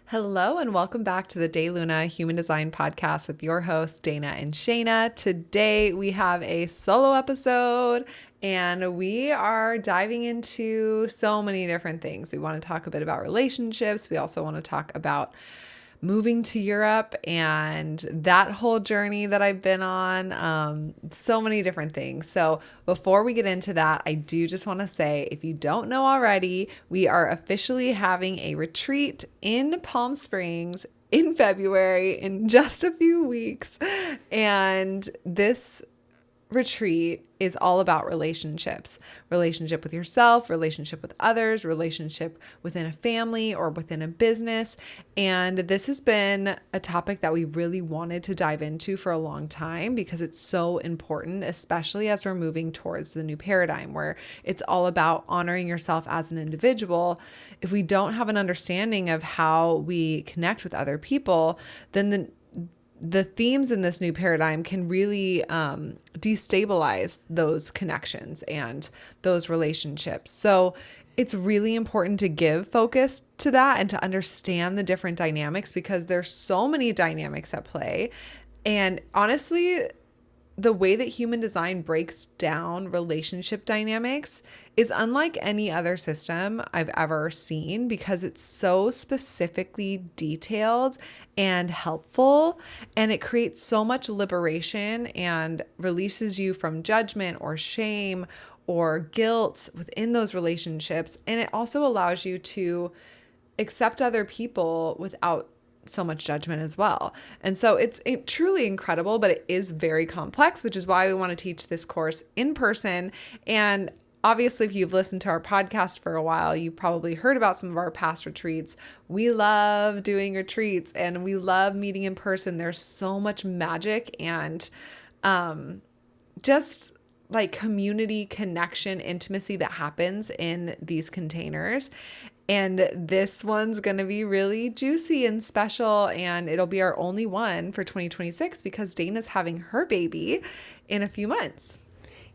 Hello and welcome back to the DayLuna Human Design Podcast with your hosts, Dana and Shayna. Today we have a solo episode and we are diving into so many different things. We want to talk a bit about relationships. We also want to talk about moving to Europe and that whole journey that I've been on, so many different things. So before we get into that, I do just want to say, if you don't know already, we are officially having a retreat in Palm Springs in February in just a few weeks. And this retreat is all about relationships, relationship with yourself, relationship with others, relationship within a family or within a business. And this has been a topic that we really wanted to dive into for a long time because it's so important, especially as we're moving towards the new paradigm where it's all about honoring yourself as an individual. If we don't have an understanding of how we connect with other people, then the themes in this new paradigm can really destabilize those connections and those relationships. So it's really important to give focus to that and to understand the different dynamics because there's so many dynamics at play. And honestly, the way that human design breaks down relationship dynamics is unlike any other system I've ever seen because it's so specifically detailed and helpful, and it creates so much liberation and releases you from judgment or shame or guilt within those relationships. And it also allows you to accept other people without so much judgment as well. And so it's truly incredible, but it is very complex, which is why we want to teach this course in person. And obviously, if you've listened to our podcast for a while, you probably heard about some of our past retreats. We love doing retreats and we love meeting in person. There's so much magic and just like community connection, intimacy that happens in these containers. And this one's going to be really juicy and special. And it'll be our only one for 2026 because Dana's having her baby in a few months.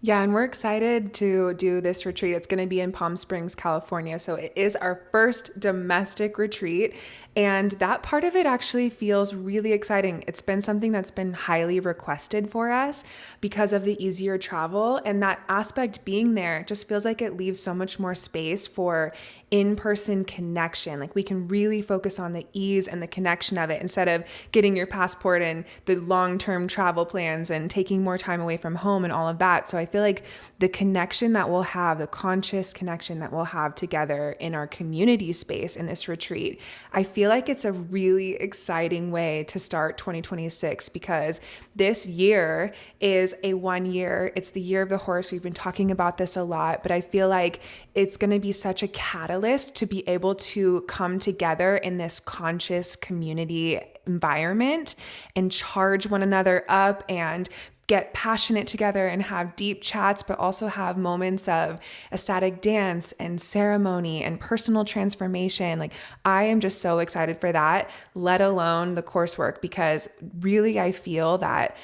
Yeah, and we're excited to do this retreat. It's going to be in Palm Springs, California. So it is our first domestic retreat. And that part of it actually feels really exciting. It's been something that's been highly requested for us because of the easier travel. And that aspect being there just feels like it leaves so much more space for in-person connection. Like we can really focus on the ease and the connection of it instead of getting your passport and the long-term travel plans and taking more time away from home and all of that. So I feel like the connection that we'll have, the conscious connection that we'll have together in our community space in this retreat, I feel like it's a really exciting way to start 2026 because this year is a 1 year. It's the year of the horse. We've been talking about this a lot, but I feel like it's going to be such a catalyst to be able to come together in this conscious community environment and charge one another up and get passionate together and have deep chats, but also have moments of ecstatic dance and ceremony and personal transformation. Like I am just so excited for that, let alone the coursework, because really I feel that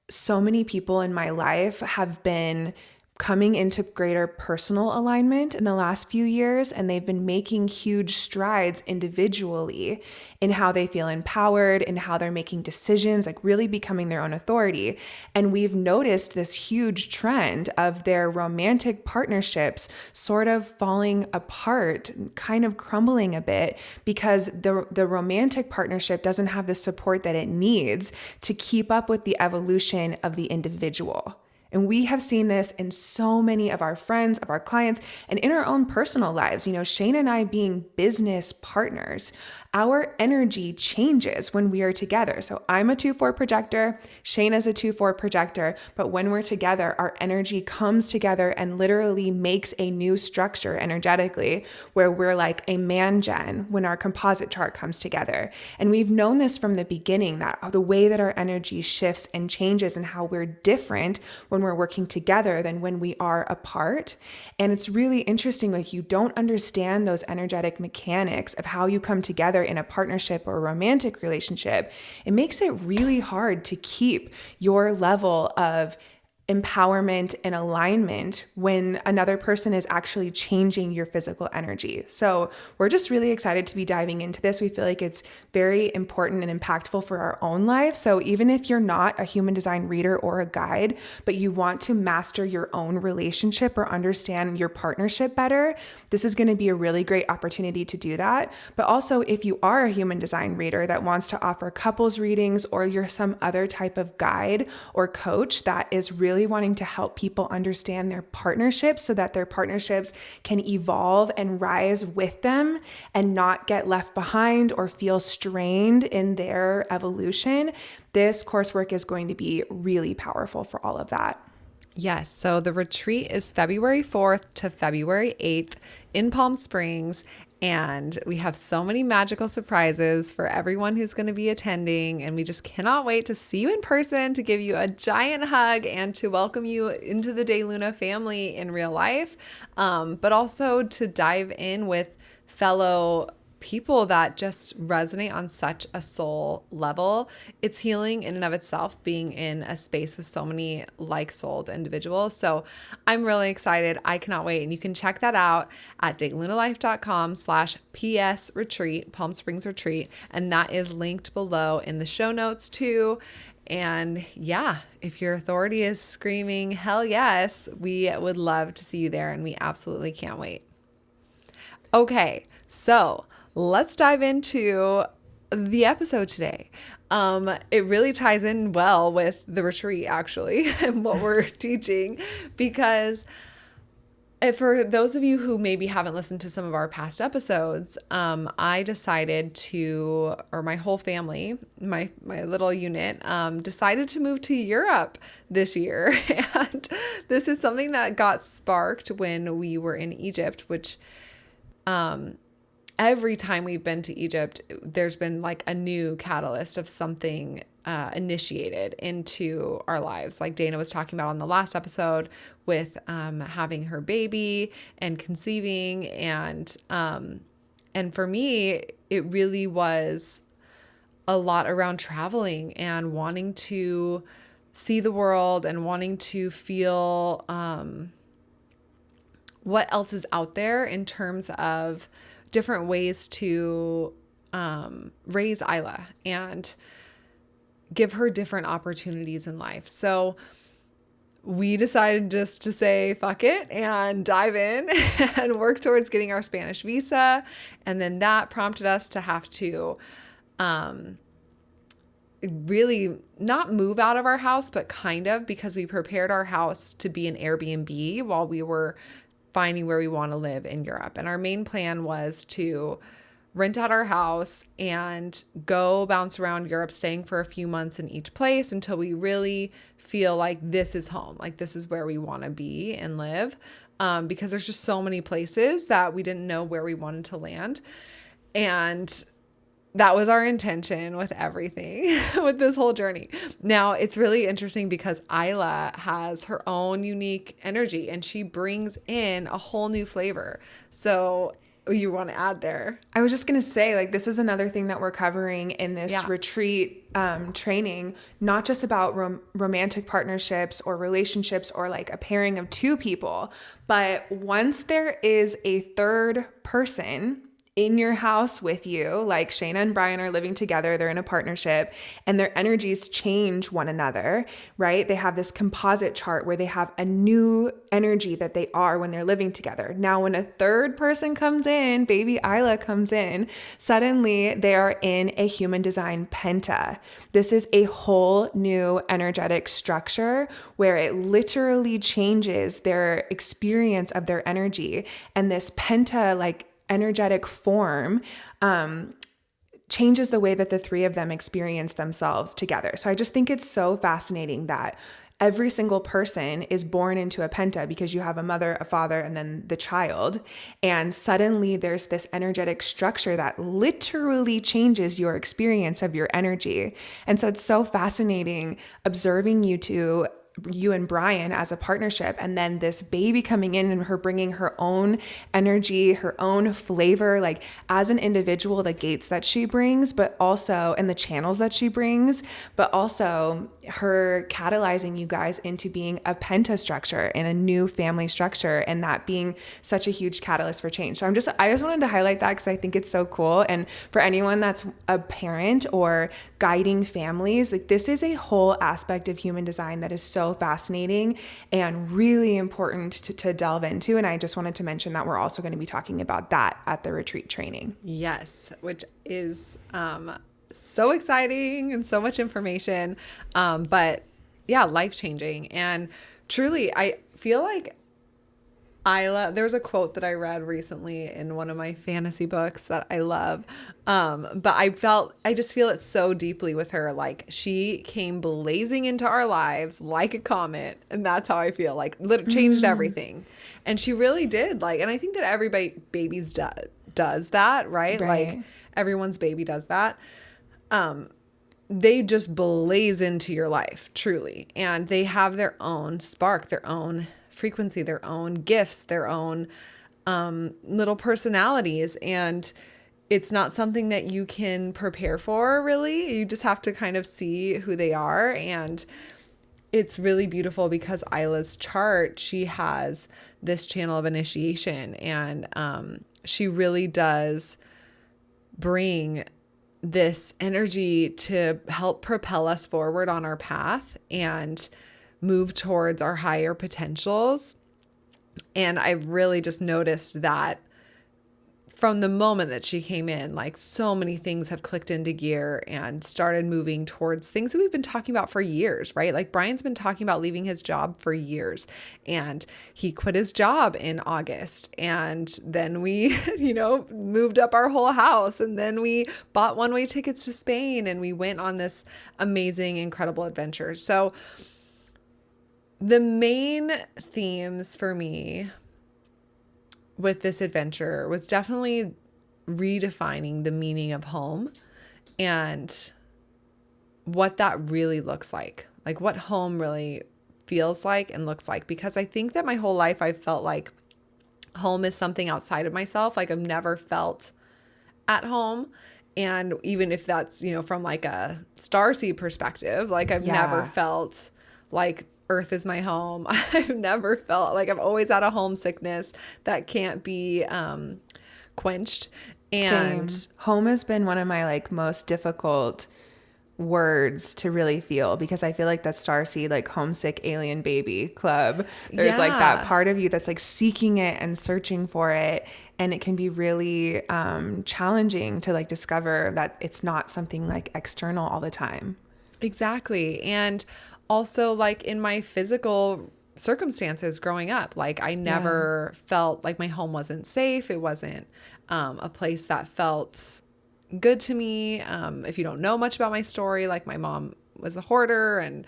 so many people in my life have been coming into greater personal alignment in the last few years, and they've been making huge strides individually in how they feel empowered and how they're making decisions, like really becoming their own authority. And we've noticed this huge trend of their romantic partnerships sort of falling apart, kind of crumbling a bit because the romantic partnership doesn't have the support that it needs to keep up with the evolution of the individual. And we have seen this in so many of our friends, of our clients, and in our own personal lives. You know, Shayna and I being business partners, our energy changes when we are together. So I'm a 2/4 projector, Shayna's a 2/4 projector, but when we're together, our energy comes together and literally makes a new structure energetically where we're like a man gen when our composite chart comes together. And we've known this from the beginning, that the way that our energy shifts and changes and how we're different when we're working together than when we are apart. And it's really interesting, like you don't understand those energetic mechanics of how you come together in a partnership or a romantic relationship. It makes it really hard to keep your level of empowerment and alignment when another person is actually changing your physical energy. So we're just really excited to be diving into this. We feel like it's very important and impactful for our own life. So even if you're not a human design reader or a guide, but you want to master your own relationship or understand your partnership better, this is going to be a really great opportunity to do that. But also, if you are a human design reader that wants to offer couples readings, or you're some other type of guide or coach that is really wanting to help people understand their partnerships so that their partnerships can evolve and rise with them and not get left behind or feel strained in their evolution, this coursework is going to be really powerful for all of that. Yes. So the retreat is February 4th to February 8th in Palm Springs. And we have so many magical surprises for everyone who's going to be attending. And we just cannot wait to see you in person, to give you a giant hug, and to welcome you into the DayLuna family in real life. But also to dive in with fellow people that just resonate on such a soul level. It's healing in and of itself being in a space with so many like-souled individuals. So I'm really excited. I cannot wait. And you can check that out at daylunalife.com/PS retreat, Palm Springs retreat. And that is linked below in the show notes too. And yeah, if your authority is screaming, hell yes, we would love to see you there. And we absolutely can't wait. Okay, so let's dive into the episode today. It really ties in well with the retreat, actually, and what we're teaching, because for those of you who maybe haven't listened to some of our past episodes, I decided to, or my whole family, my little unit, decided to move to Europe this year. And this is something that got sparked when we were in Egypt, which every time we've been to Egypt, there's been like a new catalyst of something initiated into our lives. Like Dana was talking about on the last episode with having her baby and conceiving. And for me, it really was a lot around traveling and wanting to see the world and wanting to feel what else is out there in terms of different ways to raise Isla and give her different opportunities in life. So we decided just to say, fuck it, and dive in and work towards getting our Spanish visa. And then that prompted us to have to really not move out of our house, but kind of, because we prepared our house to be an Airbnb while we were finding where we want to live in Europe. And our main plan was to rent out our house and go bounce around Europe, staying for a few months in each place until we really feel like this is home, like this is where we want to be and live. Because there's just so many places that we didn't know where we wanted to land. And that was our intention with everything, with this whole journey. Now, it's really interesting because Isla has her own unique energy and she brings in a whole new flavor. So you want to add there? I was just going to say, like, this is another thing that we're covering in this retreat training, not just about romantic partnerships or relationships or like a pairing of two people, but once there is a third person in your house with you, like Shayna and Brian are living together, they're in a partnership, and their energies change one another, right? They have this composite chart where they have a new energy that they are when they're living together. Now, when a third person comes in, baby Isla comes in, suddenly they are in a human design Penta. This is a whole new energetic structure where it literally changes their experience of their energy. And this Penta, like, energetic form changes the way that the three of them experience themselves together. So I just think it's so fascinating that every single person is born into a Penta because you have a mother, a father, and then the child. And suddenly there's this energetic structure that literally changes your experience of your energy. And so it's so fascinating observing you two you and Brian as a partnership, and then this baby coming in and her bringing her own energy, her own flavor, like as an individual, the gates that she brings, but also, and the channels that she brings, but also her catalyzing you guys into being a Penta structure and a new family structure, and that being such a huge catalyst for change. So I just wanted to highlight that because I think it's so cool. And for anyone that's a parent or guiding families, like this is a whole aspect of human design that is so fascinating and really important to delve into. And I just wanted to mention that we're also going to be talking about that at the retreat training. Yes, which is so exciting and so much information. But yeah, life-changing. And truly, I feel like there's a quote that I read recently in one of my fantasy books that I love. But I just feel it so deeply with her. Like she came blazing into our lives like a comet. And that's how I feel, like changed everything. And she really did. Like, and I think that babies does that, right? Like everyone's baby does that. They just blaze into your life, truly. And they have their own spark, their own frequency, their own gifts, their own little personalities. And it's not something that you can prepare for, really. You just have to kind of see who they are. And it's really beautiful because Isla's chart, she has this channel of initiation, and she really does bring this energy to help propel us forward on our path and move towards our higher potentials. And I really just noticed that from the moment that she came in, like so many things have clicked into gear and started moving towards things that we've been talking about for years, right? Like Brian's been talking about leaving his job for years, and he quit his job in August. And then we, moved up our whole house, and then we bought one-way tickets to Spain, and we went on this amazing, incredible adventure. So the main themes for me with this adventure was definitely redefining the meaning of home and what that really looks like what home really feels like and looks like. Because I think that my whole life I felt like home is something outside of myself. Like I've never felt at home. And even if that's, from like a Starseed perspective, like I've never felt like Earth is my home. I've never felt like I've always had a homesickness that can't be quenched. And Same. Home has been one of my most difficult words to really feel, because I feel like that Starseed, homesick alien baby club, there's that part of you that's seeking it and searching for it. And it can be really challenging to discover that it's not something external all the time. Exactly. And also in my physical circumstances growing up, I never felt like my home wasn't safe. It wasn't a place that felt good to me. If you don't know much about my story, my mom was a hoarder, and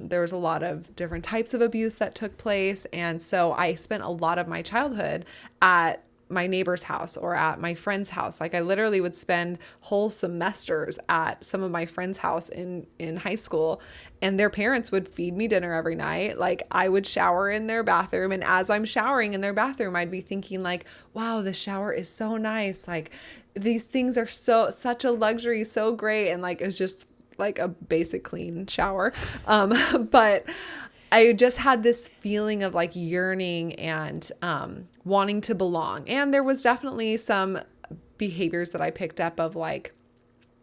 there was a lot of different types of abuse that took place. And so I spent a lot of my childhood at my neighbor's house or at my friend's house. I literally would spend whole semesters at some of my friends' house in high school, and their parents would feed me dinner every night. I would shower in their bathroom, and as I'm showering in their bathroom, I'd be thinking wow, the shower is so nice. These things are such a luxury, so great. And it was just a basic clean shower. But I just had this feeling of yearning and wanting to belong. And there was definitely some behaviors that I picked up of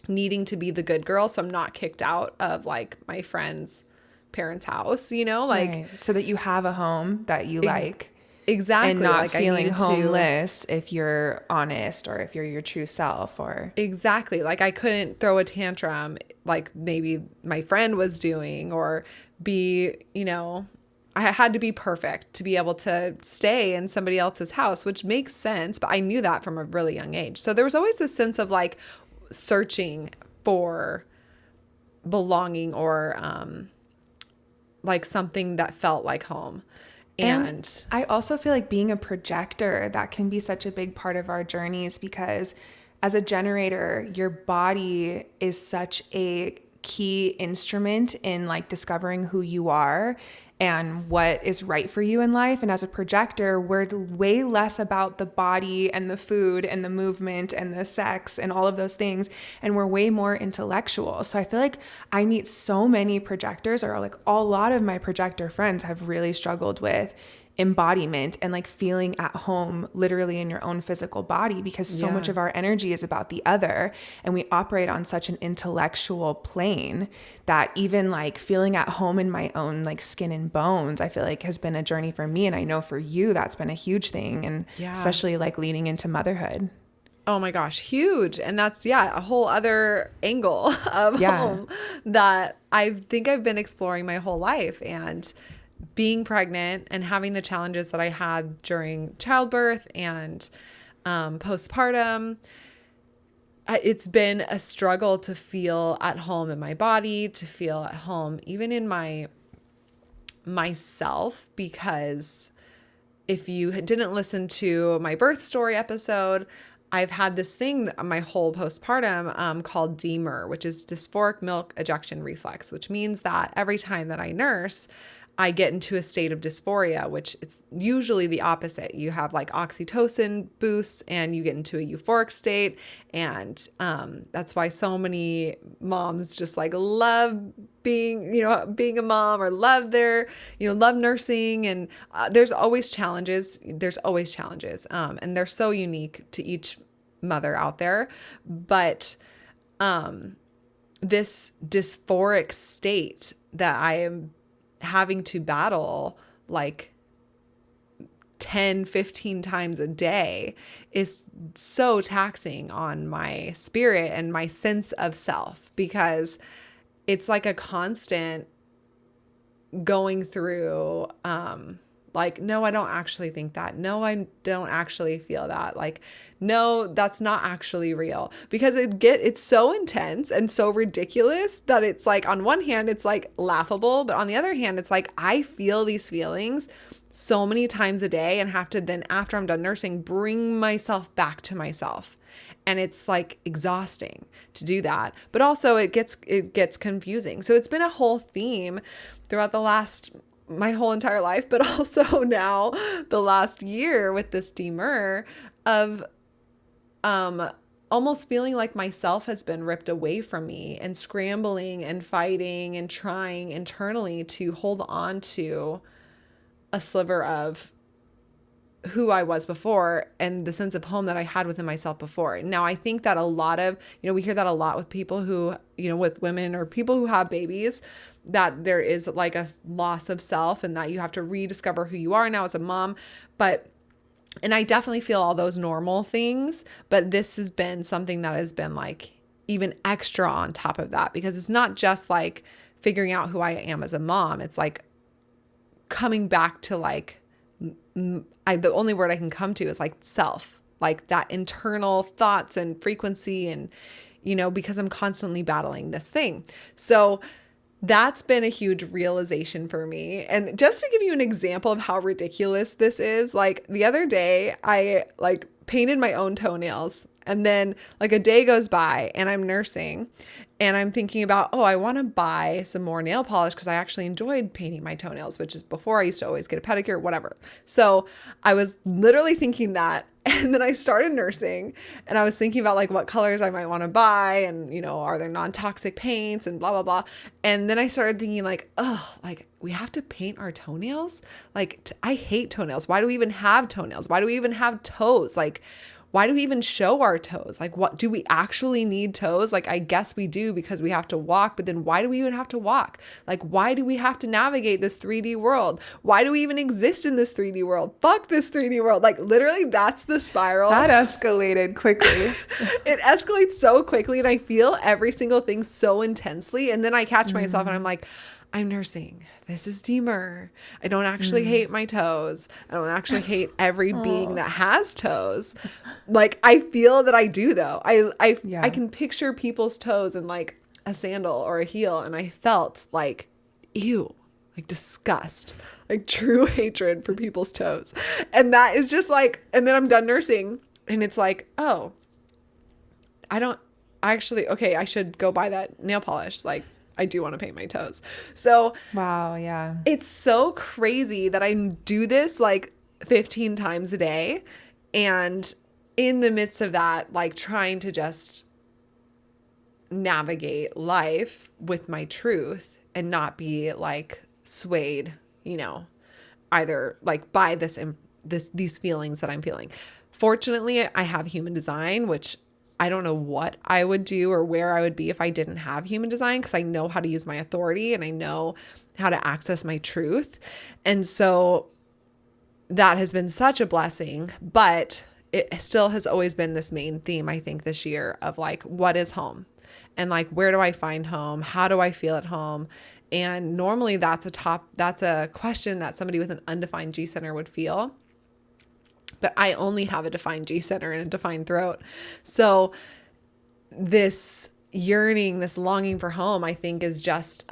needing to be the good girl, so I'm not kicked out of my friend's parents' house, Right. So that you have a home that you like. Exactly. And not feeling homeless if you're honest, or if you're your true self, or exactly. I couldn't throw a tantrum like maybe my friend was doing, or be, I had to be perfect to be able to stay in somebody else's house, which makes sense. But I knew that from a really young age. So there was always this sense of searching for belonging, or something that felt like home. And I also feel being a projector, that can be such a big part of our journeys, because as a generator, your body is such a key instrument in like discovering who you are and what is right for you in life. And as a projector, we're way less about the body and the food and the movement and the sex and all of those things. And we're way more intellectual. So I feel like I meet so many projectors, or like a lot of my projector friends have really struggled with embodiment and like feeling at home literally in your own physical body, because so much of our energy is about the other, and we operate on such an intellectual plane that even like feeling at home in my own like skin and bones, I feel like has been a journey for me. And I know for you that's been a huge thing, and especially like leading into motherhood. Oh my gosh, huge. And that's, a whole other angle of home that I think I've been exploring my whole life. And being pregnant and having the challenges that I had during childbirth and postpartum, it's been a struggle to feel at home in my body, to feel at home even in myself, because if you didn't listen to my birth story episode, I've had this thing my whole postpartum called DMER, which is dysphoric milk ejection reflex, which means that every time that I nurse, I get into a state of dysphoria, which it's usually the opposite. You have like oxytocin boosts and you get into a euphoric state. And that's why so many moms just like love being a mom, or love love nursing. And there's always challenges. And they're so unique to each mother out there. But this dysphoric state that I am having to battle like 10, 15 times a day is so taxing on my spirit and my sense of self, because it's like a constant going through, like, no, I don't actually think that. No, I don't actually feel that. Like, no, that's not actually real, because it's so intense and so ridiculous that it's like, on one hand, it's like laughable, but on the other hand, it's like, I feel these feelings so many times a day and have to then, after I'm done nursing, bring myself back to myself. And it's like exhausting to do that, but also it gets confusing. So it's been a whole theme throughout my whole entire life, but also now the last year with this DMER of almost feeling like myself has been ripped away from me, and scrambling and fighting and trying internally to hold on to a sliver of who I was before and the sense of home that I had within myself before. Now, I think that a lot of, we hear that a lot with people who, with women or people who have babies, that there is like a loss of self and that you have to rediscover who you are now as a mom. And I definitely feel all those normal things, but this has been something that has been like even extra on top of that, because it's not just like figuring out who I am as a mom. It's like coming back to like, the only word I can come to is like self, like that internal thoughts and frequency, and, because I'm constantly battling this thing. So that's been a huge realization for me. And just to give you an example of how ridiculous this is, like the other day I like painted my own toenails, and then like a day goes by and I'm nursing and I'm thinking about, I want to buy some more nail polish, because I actually enjoyed painting my toenails, which is before I used to always get a pedicure, whatever. So I was literally thinking that. And then I started nursing and I was thinking about like what colors I might want to buy, and, are there non-toxic paints and blah, blah, blah. And then I started thinking like, like we have to paint our toenails. Like I hate toenails. Why do we even have toenails? Why do we even have toes? Like, why do we even show our toes? Like, what do we actually need toes? Like, I guess we do because we have to walk, but then why do we even have to walk? Like, why do we have to navigate this 3D world? Why do we even exist in this 3D world? Fuck this 3D world. Like, literally, that's the spiral. That escalated quickly. It escalates so quickly, and I feel every single thing so intensely. And then I catch myself and I'm like, I'm nursing. This is DMER. I don't actually hate my toes. I don't actually hate every being that has toes. Like, I feel that I do though. I can picture people's toes in like a sandal or a heel, and I felt like, ew, like disgust, like true hatred for people's toes. And that is just like, and then I'm done nursing and it's like, actually, okay, I should go buy that nail polish. Like, I do want to paint my toes. So Wow. Yeah. it's so crazy that I do this like 15 times a day. And in the midst of that, like trying to just navigate life with my truth and not be like swayed, you know, either like by these feelings that I'm feeling. Fortunately, I have human design, which I don't know what I would do or where I would be if I didn't have human design, because I know how to use my authority and I know how to access my truth. And so that has been such a blessing, but it still has always been this main theme, I think, this year of like, what is home? And like, where do I find home? How do I feel at home? And normally that's a question that somebody with an undefined G center would feel. But I only have a defined G center and a defined throat. So this yearning, this longing for home, I think is just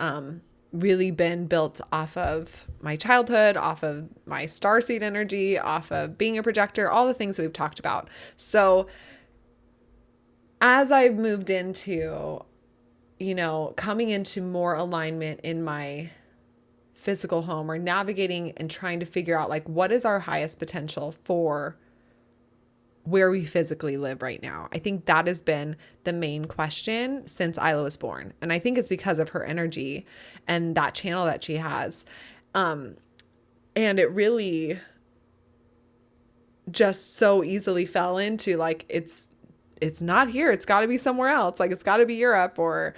really been built off of my childhood, off of my starseed energy, off of being a projector, all the things that we've talked about. So as I've moved into, you know, coming into more alignment in my physical home, or navigating and trying to figure out like what is our highest potential for where we physically live right now. I think that has been the main question since Isla was born. And I think it's because of her energy and that channel that she has. And it really just so easily fell into like, it's not here. It's got to be somewhere else. Like it's got to be Europe, or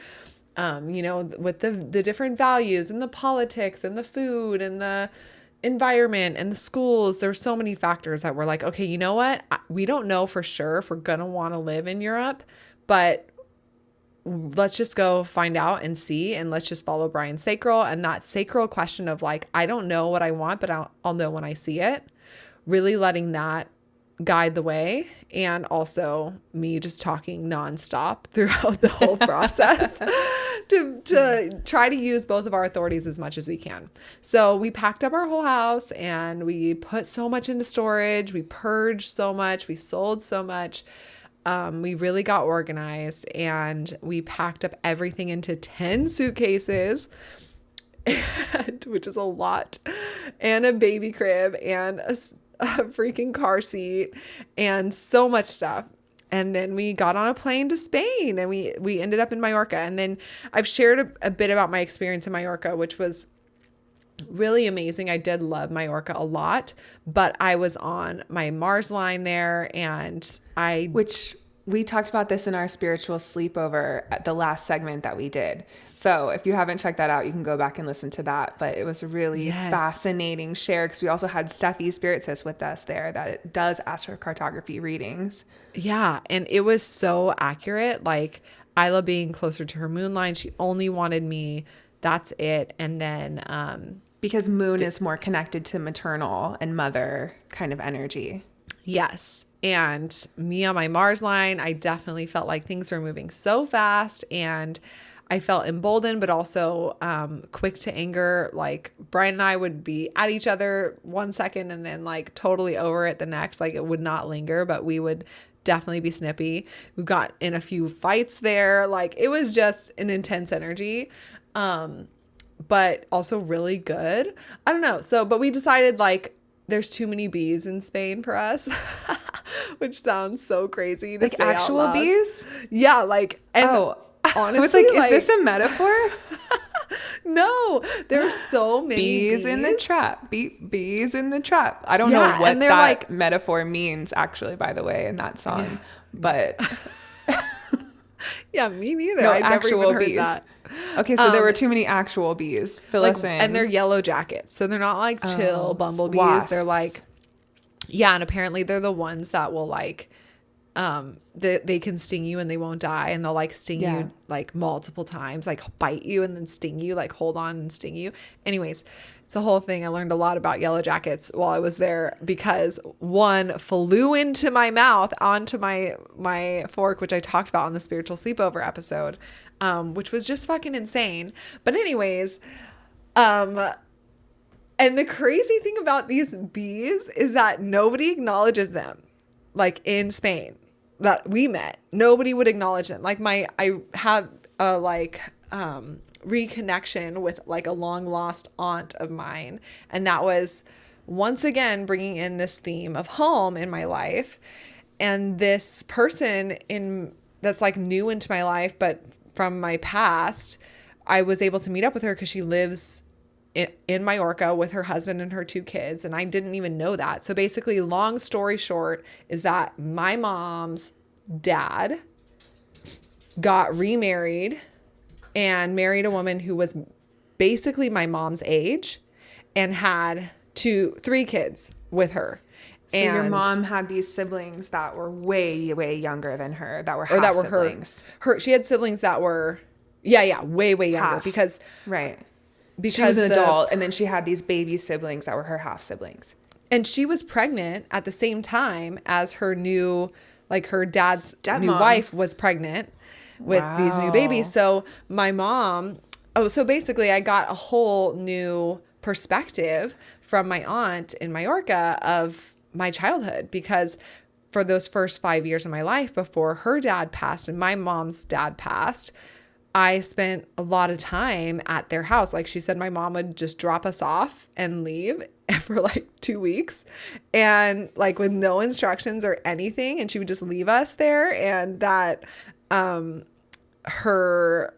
you know, with the different values and the politics and the food and the environment and the schools. There's so many factors that we're like, okay, you know what? We don't know for sure if we're going to want to live in Europe, but let's just go find out and see, and let's just follow Brian's sacral. And that sacral question of like, I don't know what I want, but I'll know when I see it. Really letting that guide the way, and also me just talking nonstop throughout the whole process to try to use both of our authorities as much as we can. So we packed up our whole house and we put so much into storage. We purged so much. We sold so much. We really got organized, and we packed up everything into 10 suitcases, which is a lot, and a baby crib and a freaking car seat and so much stuff. And then we got on a plane to Spain, and we ended up in Mallorca. And then I've shared a bit about my experience in Mallorca, which was really amazing. I did love Mallorca a lot, but I was on my Mars line there, and which we talked about this in our spiritual sleepover at the last segment that we did. So if you haven't checked that out, you can go back and listen to that. But it was a really fascinating share, because we also had Steffi Spirit Sis with us there that it does astrocartography readings. Yeah. And it was so accurate. Like Isla being closer to her moon line, she only wanted me. That's it. And then because moon is more connected to maternal and mother kind of energy. Yes. And me on my Mars line, I definitely felt like things were moving so fast, and I felt emboldened, but also quick to anger. Like Brian and I would be at each other 1 second and then like totally over it the next. Like it would not linger, but we would definitely be snippy. We got in a few fights there. Like it was just an intense energy. But also really good. I don't know. So, but we decided like there's too many bees in Spain for us, which sounds so crazy to like say actual out loud. Bees? Yeah, like, and honestly, I was like, is this a metaphor? No, there's so many bees in the trap. Bees in the trap. I don't know what that like, metaphor means actually, by the way, in that song, but yeah, me neither. No, I'd never even heard bees. That. Okay, so there were too many actual bees. Fill us in. And they're yellow jackets. So they're not like chill bumblebees. Wasps. They're like, yeah, and apparently they're the ones that will like, they can sting you and they won't die. And they'll like sting you like multiple times, like bite you and then sting you, like hold on and sting you. Anyways, it's a whole thing. I learned a lot about yellow jackets while I was there, because one flew into my mouth onto my fork, which I talked about on the spiritual sleepover episode. Which was just fucking insane. But anyways, and the crazy thing about these bees is that nobody acknowledges them, like in Spain. that we met, nobody would acknowledge them. Like I had a reconnection with like a long lost aunt of mine. And that was once again bringing in this theme of home in my life. And this person that's like new into my life, but from my past, I was able to meet up with her because she lives in Mallorca with her husband and her 2 kids. And I didn't even know that. So basically, long story short, is that my mom's dad got remarried and married a woman who was basically my mom's age and had 3 kids with her. So your mom had these siblings that were way, way younger than her, that were half siblings. She had siblings that were, way, way younger half. Because she was an adult, and then she had these baby siblings that were her half siblings. And she was pregnant at the same time as her her dad's new wife was pregnant with these new babies. So my mom, so basically I got a whole new perspective from my aunt in Mallorca of my childhood, because for those first 5 years of my life before her dad passed and my mom's dad passed, I spent a lot of time at their house. Like she said, my mom would just drop us off and leave for like 2 weeks and like with no instructions or anything. And she would just leave us there. And that, her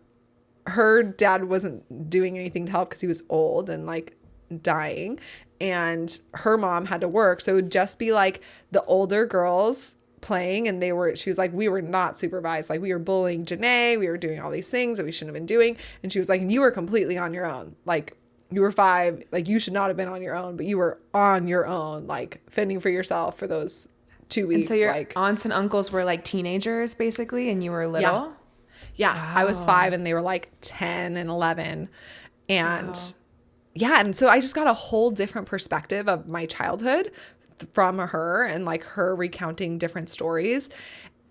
dad wasn't doing anything to help because he was old and like dying, and her mom had to work. So it would just be like the older girls playing, and she was like, we were not supervised. Like we were bullying Janae. We were doing all these things that we shouldn't have been doing. And she was like, and you were completely on your own. Like you were 5, like you should not have been on your own, but you were on your own, like fending for yourself for those 2 weeks. And so your aunts and uncles were like teenagers basically, and you were little? Yeah. Wow. I was 5 and they were like 10 and 11. And and so I just got a whole different perspective of my childhood from her, and like her recounting different stories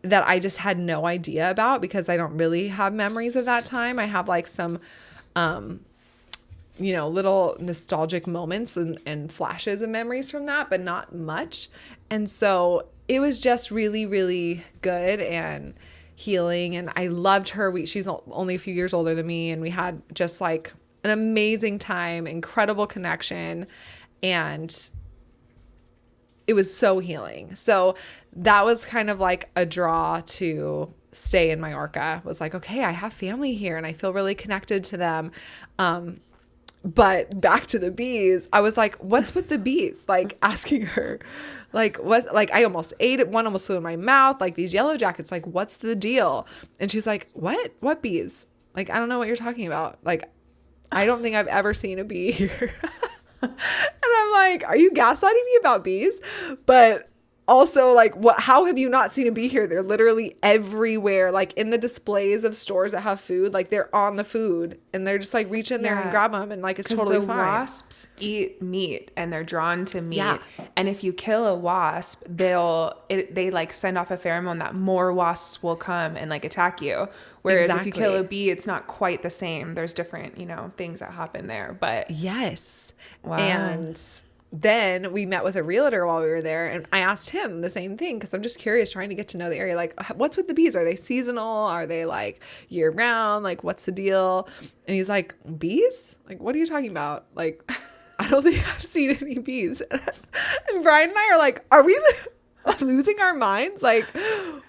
that I just had no idea about because I don't really have memories of that time. I have like some, little nostalgic moments and flashes of memories from that, but not much. And so it was just really, really good and healing. And I loved her. She's only a few years older than me. And we had just like an amazing time, incredible connection. And it was so healing. So that was kind of like a draw to stay in Mallorca. Was like, okay, I have family here and I feel really connected to them. But back to the bees, I was like, what's with the bees? Like asking her, like, what, like I almost ate it. One almost flew in my mouth, like these yellow jackets, like, what's the deal? And she's like, what bees? Like, I don't know what you're talking about. Like, I don't think I've ever seen a bee here. And I'm like, are you gaslighting me about bees? But also, like, how have you not seen a bee here? They're literally everywhere, like in the displays of stores that have food, like they're on the food and they're just like reach in there and grab them, and like it's totally fine. Wasps eat meat and they're drawn to meat. Yeah. And if you kill a wasp, they like send off a pheromone that more wasps will come and like attack you. Whereas if you kill a bee, it's not quite the same. There's different, things that happen there. But yes. Wow. And then we met with a realtor while we were there, and I asked him the same thing because I'm just curious, trying to get to know the area. Like, what's with the bees? Are they seasonal? Are they like year round? Like, what's the deal? And he's like, bees? Like, what are you talking about? Like, I don't think I've seen any bees. And Brian and I are like, are we losing our minds? Like,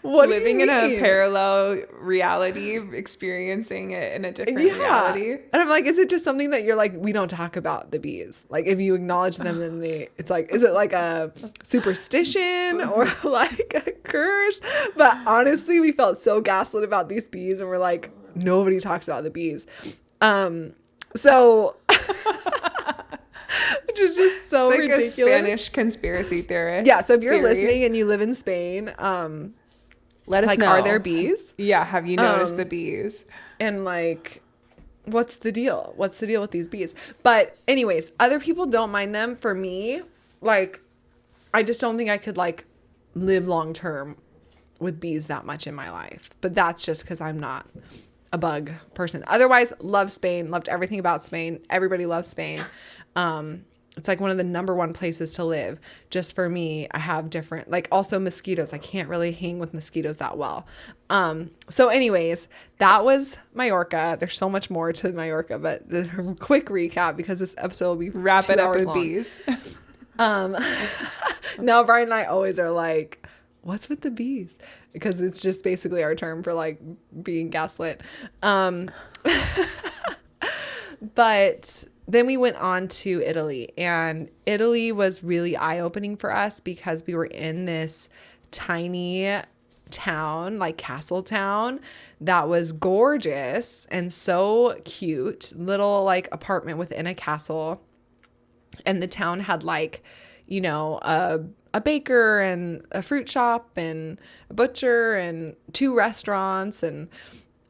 what living in a parallel reality, experiencing it in a different reality? And I'm like, is it just something that you're like, we don't talk about the bees? Like, if you acknowledge them, then it's like, is it like a superstition or like a curse? But honestly, we felt so gaslit about these bees, and we're like, nobody talks about the bees. So which is just so it's like ridiculous. A Spanish conspiracy theorist. Yeah. So if you're listening and you live in Spain, let us know. Are there bees? Yeah. Have you noticed the bees? And like, what's the deal? What's the deal with these bees? But anyways, other people don't mind them. For me, like, I just don't think I could like live long term with bees that much in my life. But that's just because I'm not a bug person. Otherwise, love Spain. Loved everything about Spain. Everybody loves Spain. it's like one of the number one places to live. Just for me, I have different, like also mosquitoes. I can't really hang with mosquitoes that well. So anyways, that was Mallorca. There's so much more to Mallorca, but the quick recap, because this episode will be Wrap 2 it up hours with long. bees. Now Brian and I always are like, what's with the bees? Because it's just basically our term for like being gaslit. But then we went on to Italy, and Italy was really eye-opening for us because we were in this tiny town, like castle town, that was gorgeous and so cute. Little like apartment within a castle. And the town had like, you know, a baker and a fruit shop and a butcher and 2 restaurants. And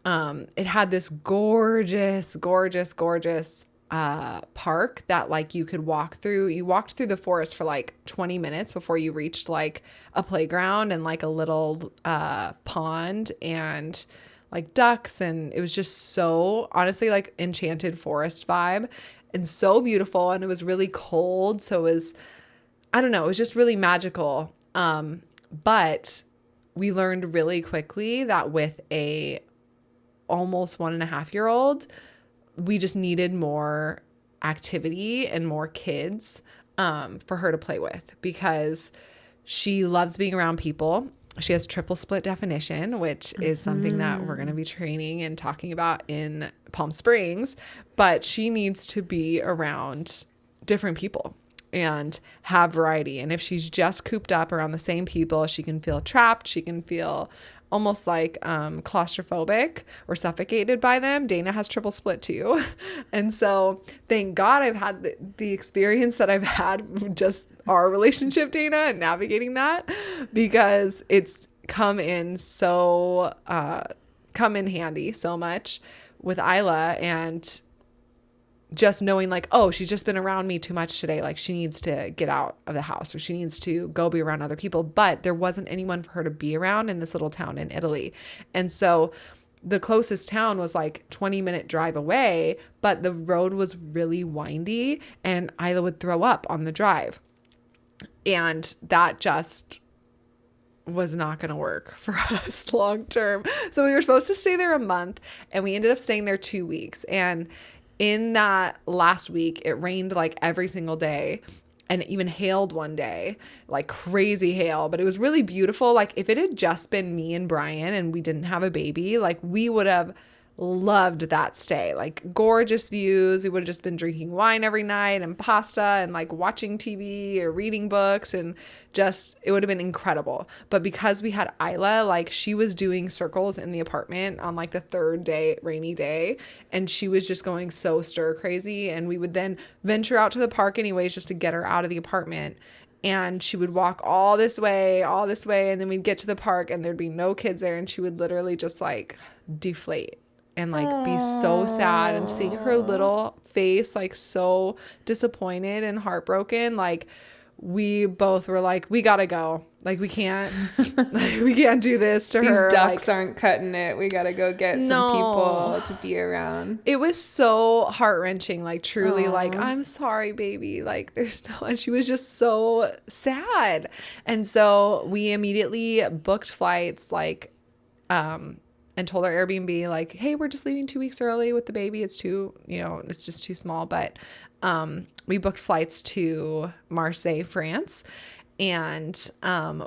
it had this gorgeous park that like you could walk through. You walked through the forest for like 20 minutes before you reached like a playground and like a little pond and like ducks. And it was just so honestly like enchanted forest vibe and so beautiful. And it was really cold. So it was, I don't know, it was just really magical. But we learned really quickly that with a almost 1.5-year-old, we just needed more activity and more kids for her to play with, because she loves being around people. She has triple split definition, which is something that we're going to be training and talking about in Palm Springs, but she needs to be around different people and have variety. And if she's just cooped up around the same people, she can feel trapped. She can feel almost like claustrophobic or suffocated by them. Dana has triple split too. And so thank God I've had the experience that I've had with just our relationship, Dana, and navigating that, because it's come in handy so much with Isla. And just knowing like, oh, she's just been around me too much today. Like she needs to get out of the house or she needs to go be around other people. But there wasn't anyone for her to be around in this little town in Italy. And so the closest town was like 20-minute drive away, but the road was really windy and Isla would throw up on the drive. And that just was not going to work for us long term. So we were supposed to stay there a month and we ended up staying there 2 weeks. And in that last week, it rained like every single day, and it even hailed one day, like crazy hail, but it was really beautiful. Like if it had just been me and Brian and we didn't have a baby, like we would have loved that stay. Like gorgeous views. We would have just been drinking wine every night and pasta and like watching TV or reading books, and just it would have been incredible. But because we had Isla, like she was doing circles in the apartment on like the 3rd day, rainy day, and she was just going so stir crazy. And we would then venture out to the park anyways just to get her out of the apartment. And she would walk all this way, and then we'd get to the park and there'd be no kids there, and she would literally just like deflate and like be so sad. And seeing her little face like so disappointed and heartbroken, like we both were like, we gotta go, like we can't do this to her. These ducks aren't cutting it. We gotta go get some people to be around. It was so heart-wrenching, like truly. Like, I'm sorry, baby, like there's no, and she was just so sad. And so we immediately booked flights, like and told our Airbnb like, hey, we're just leaving 2 weeks early with the baby. It's it's just too small. But we booked flights to Marseille, France. And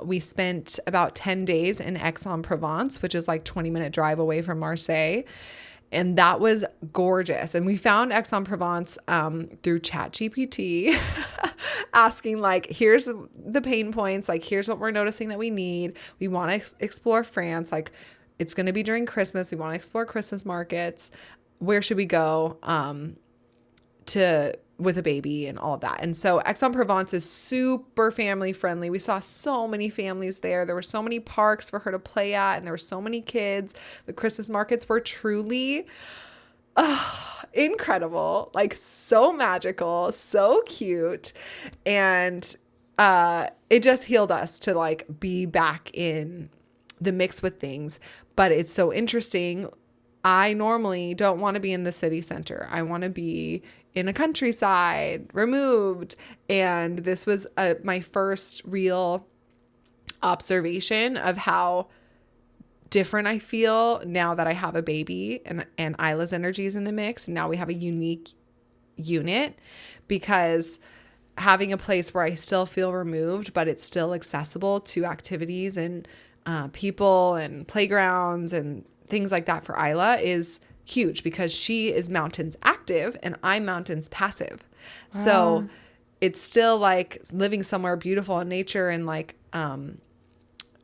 we spent about 10 days in Aix-en-Provence, which is like 20-minute drive away from Marseille. And that was gorgeous. And we found Aix-en-Provence through ChatGPT, asking like, here's the pain points. Like, here's what we're noticing that we need. We want to explore France. Like, it's going to be during Christmas. We want to explore Christmas markets. Where should we go with a baby and all of that? And so Aix-en-Provence is super family friendly. We saw so many families there. There were so many parks for her to play at, and there were so many kids. The Christmas markets were truly incredible, like so magical, so cute. And it just healed us to like be back in the mix with things. But it's so interesting. I normally don't want to be in the city center. I want to be in a countryside, removed. And this was my first real observation of how different I feel now that I have a baby and Isla's energy is in the mix. And now we have a unique unit, because having a place where I still feel removed, but it's still accessible to activities and people and playgrounds and things like that for Isla is huge, because she is mountains active and I'm mountains passive. Wow. So it's still like living somewhere beautiful in nature and like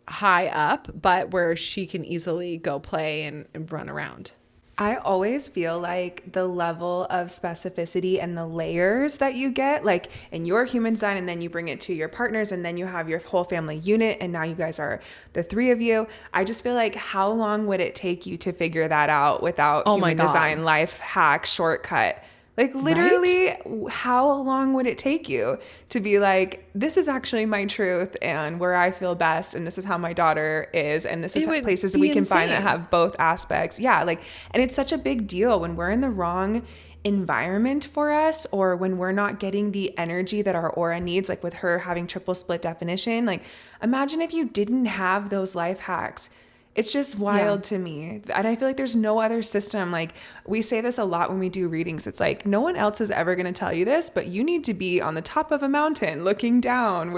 high up, but where she can easily go play and run around. I always feel like the level of specificity and the layers that you get, like in your human design, and then you bring it to your partners, and then you have your whole family unit, and now you guys are the three of you. I just feel like, how long would it take you to figure that out without human design life hack shortcut? Like literally, right? How long would it take you to be like, this is actually my truth and where I feel best, and this is how my daughter is, and this is places we can find that have both aspects. Yeah, like, and it's such a big deal when we're in the wrong environment for us, or when we're not getting the energy that our aura needs, like with her having triple split definition. Like, imagine if you didn't have those life hacks. It's just wild to me. And I feel like there's no other system. Like, we say this a lot when we do readings. It's like, no one else is ever going to tell you this, but you need to be on the top of a mountain looking down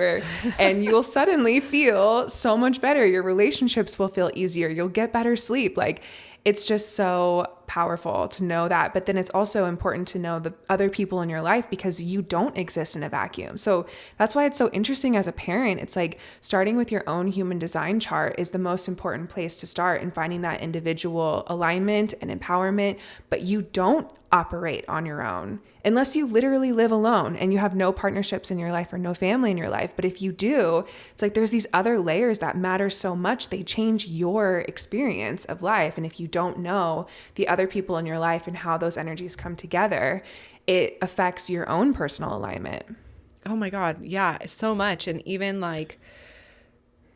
and you'll suddenly feel so much better. Your relationships will feel easier. You'll get better sleep. Like, it's just so powerful to know that. But then it's also important to know the other people in your life, because you don't exist in a vacuum. So that's why it's so interesting as a parent. It's like starting with your own human design chart is the most important place to start, and finding that individual alignment and empowerment. But you don't operate on your own unless you literally live alone and you have no partnerships in your life or no family in your life. But if you do, it's like there's these other layers that matter so much. They change your experience of life. And if you don't know the other people in your life and how those energies come together, it affects your own personal alignment. Oh my God. Yeah, so much. And even like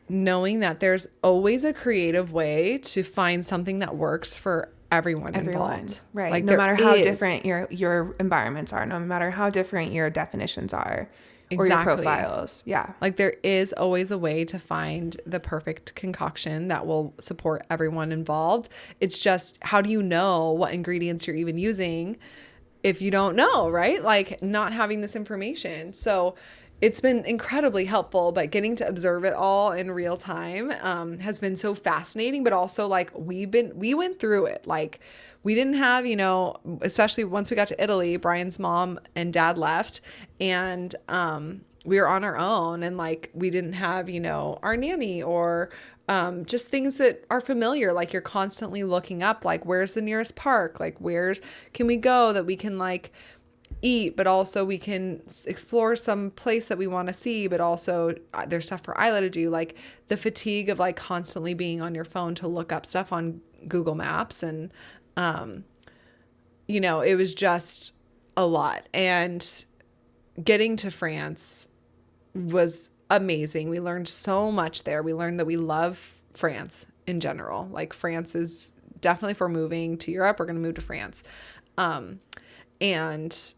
knowing that there's always a creative way to find something that works for everyone involved. Right. Like, no matter how different your environments are, no matter how different your definitions are, or your profiles. Yeah. Like, there is always a way to find the perfect concoction that will support everyone involved. It's just, how do you know what ingredients you're even using if you don't know, right? Like, not having this information. So it's been incredibly helpful, but getting to observe it all in real time has been so fascinating. But also, like, we went through it. Like, we didn't have, especially once we got to Italy, Brian's mom and dad left, and we were on our own, and like, we didn't have, our nanny or just things that are familiar. Like, you're constantly looking up, like, where's the nearest park? Like, where can we go that we can like eat, but also we can explore some place that we want to see, but also there's stuff for Isla to do. Like, the fatigue of like constantly being on your phone to look up stuff on Google Maps, and it was just a lot. And getting to France was amazing. We learned so much there. We learned that we love France in general. Like, France is definitely, if we're moving to Europe, we're going to move to France. And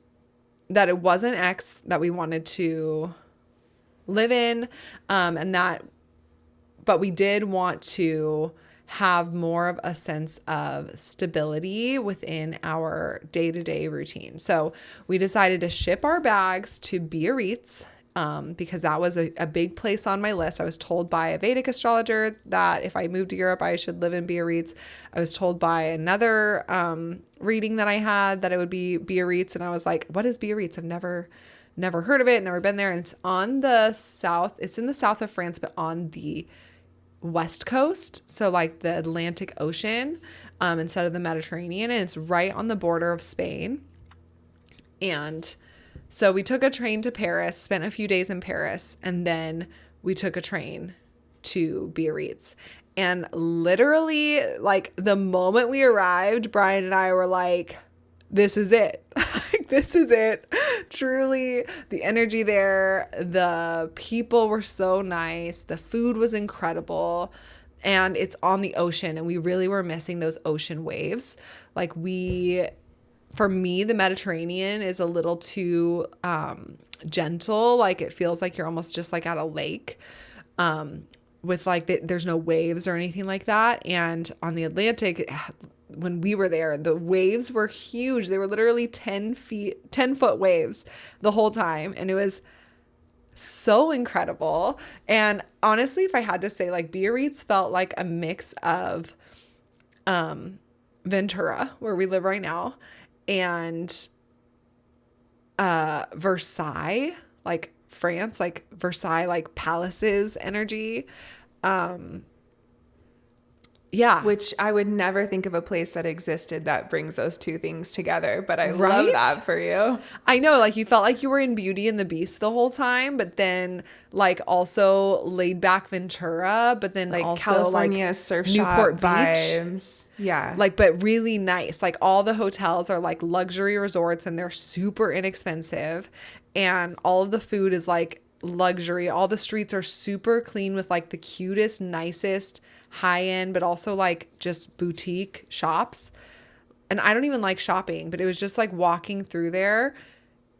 that it wasn't X that we wanted to live in, but we did want to have more of a sense of stability within our day-to-day routine. So we decided to ship our bags to Biarritz, because that was a big place on my list. I was told by a Vedic astrologer that if I moved to Europe, I should live in Biarritz. I was told by another reading that I had that it would be Biarritz. And I was like, what is Biarritz? I've never heard of it, never been there. And it's on the south. It's in the south of France, but on the west coast. So like the Atlantic Ocean instead of the Mediterranean. And it's right on the border of Spain. And so we took a train to Paris, spent a few days in Paris, and then we took a train to Biarritz. And literally, like, the moment we arrived, Brian and I were like, this is it. This is it. Truly, the energy there, the people were so nice. The food was incredible. And it's on the ocean, and we really were missing those ocean waves. Like, we for me, the Mediterranean is a little too gentle. Like it feels like you're almost just like at a lake with like there's no waves or anything like that. And on the Atlantic, when we were there, the waves were huge. They were literally 10-foot waves the whole time. And it was so incredible. And honestly, if I had to say, like, Biarritz felt like a mix of Ventura, where we live right now, and Versailles, like France, like Versailles, like palaces energy. Yeah. Which I would never think of a place that existed that brings those two things together. But I Right? love that for you. I know, like you felt like you were in Beauty and the Beast the whole time, but then like also laid back Ventura, but then Like also California like surf Newport shop Beach. vibes. Yeah. Like, but really nice. Like all the hotels are like luxury resorts and they're super inexpensive. And all of the food is like luxury. All the streets are super clean with like the cutest, nicest high end, but also like just boutique shops. And I don't even like shopping, but it was just like walking through there.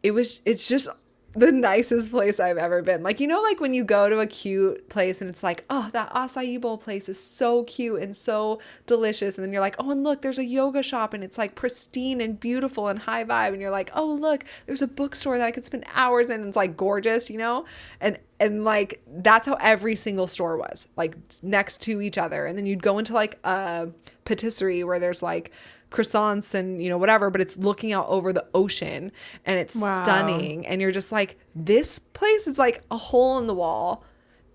It's just the nicest place I've ever been. Like, you know, like when you go to a cute place and it's like, oh, that acai bowl place is so cute and so delicious. And then you're like, oh, and look, there's a yoga shop and it's like pristine and beautiful and high vibe. And you're like, oh, look, there's a bookstore that I could spend hours in and it's like gorgeous, you know? And like, that's how every single store was, like next to each other. And then you'd go into like a patisserie where there's like croissants and, you know, whatever, but it's looking out over the ocean and it's stunning. And you're just like, this place is like a hole in the wall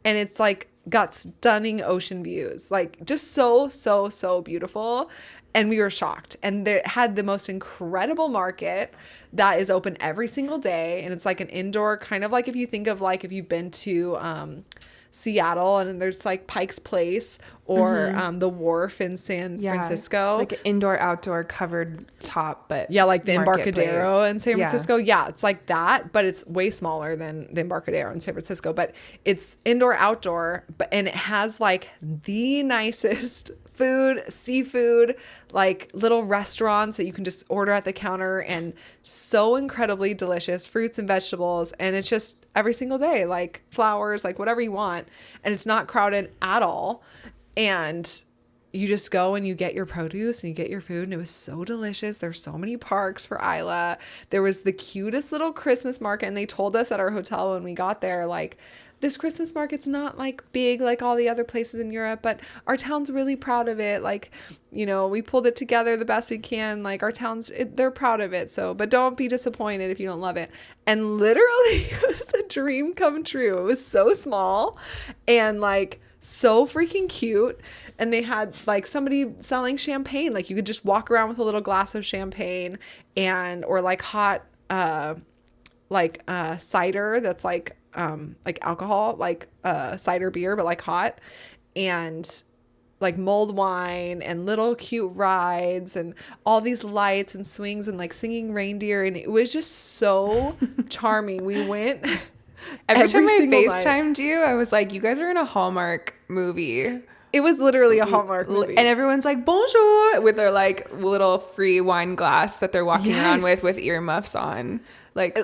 and it's like got stunning ocean views, like just so beautiful. And we were shocked. And they had the most incredible market that is open every single day. And it's like an indoor, kind of like if you think of like if you've been to Seattle and there's like Pike's Place or the Wharf in San Francisco. It's like an indoor outdoor covered top, but yeah, like the Embarcadero in San Francisco. Yeah, it's like that, but it's way smaller than the Embarcadero in San Francisco. But it's indoor outdoor, and it has like the nicest food, seafood, like little restaurants that you can just order at the counter, and so incredibly delicious fruits and vegetables. And it's just every single day, like flowers, like whatever you want. And it's not crowded at all. And you just go and you get your produce and you get your food. And it was so delicious. There's so many parks for Isla. There was the cutest little Christmas market. And they told us at our hotel when we got there, like, this Christmas market's not like big like all the other places in Europe, but our town's really proud of it. Like, you know, we pulled it together the best we can. Like our they're proud of it. So, but don't be disappointed if you don't love it. And literally it was a dream come true. It was so small and like so freaking cute. And they had like somebody selling champagne. Like you could just walk around with a little glass of champagne or like hot, cider that's like alcohol, like cider beer, but like hot, and like mulled wine and little cute rides and all these lights and swings and like singing reindeer. And it was just so charming. We went every time I FaceTimed you, I was like, you guys are in a Hallmark movie. It was literally a Hallmark movie. And everyone's like, bonjour, with their like little free wine glass that they're walking around with earmuffs on. Like,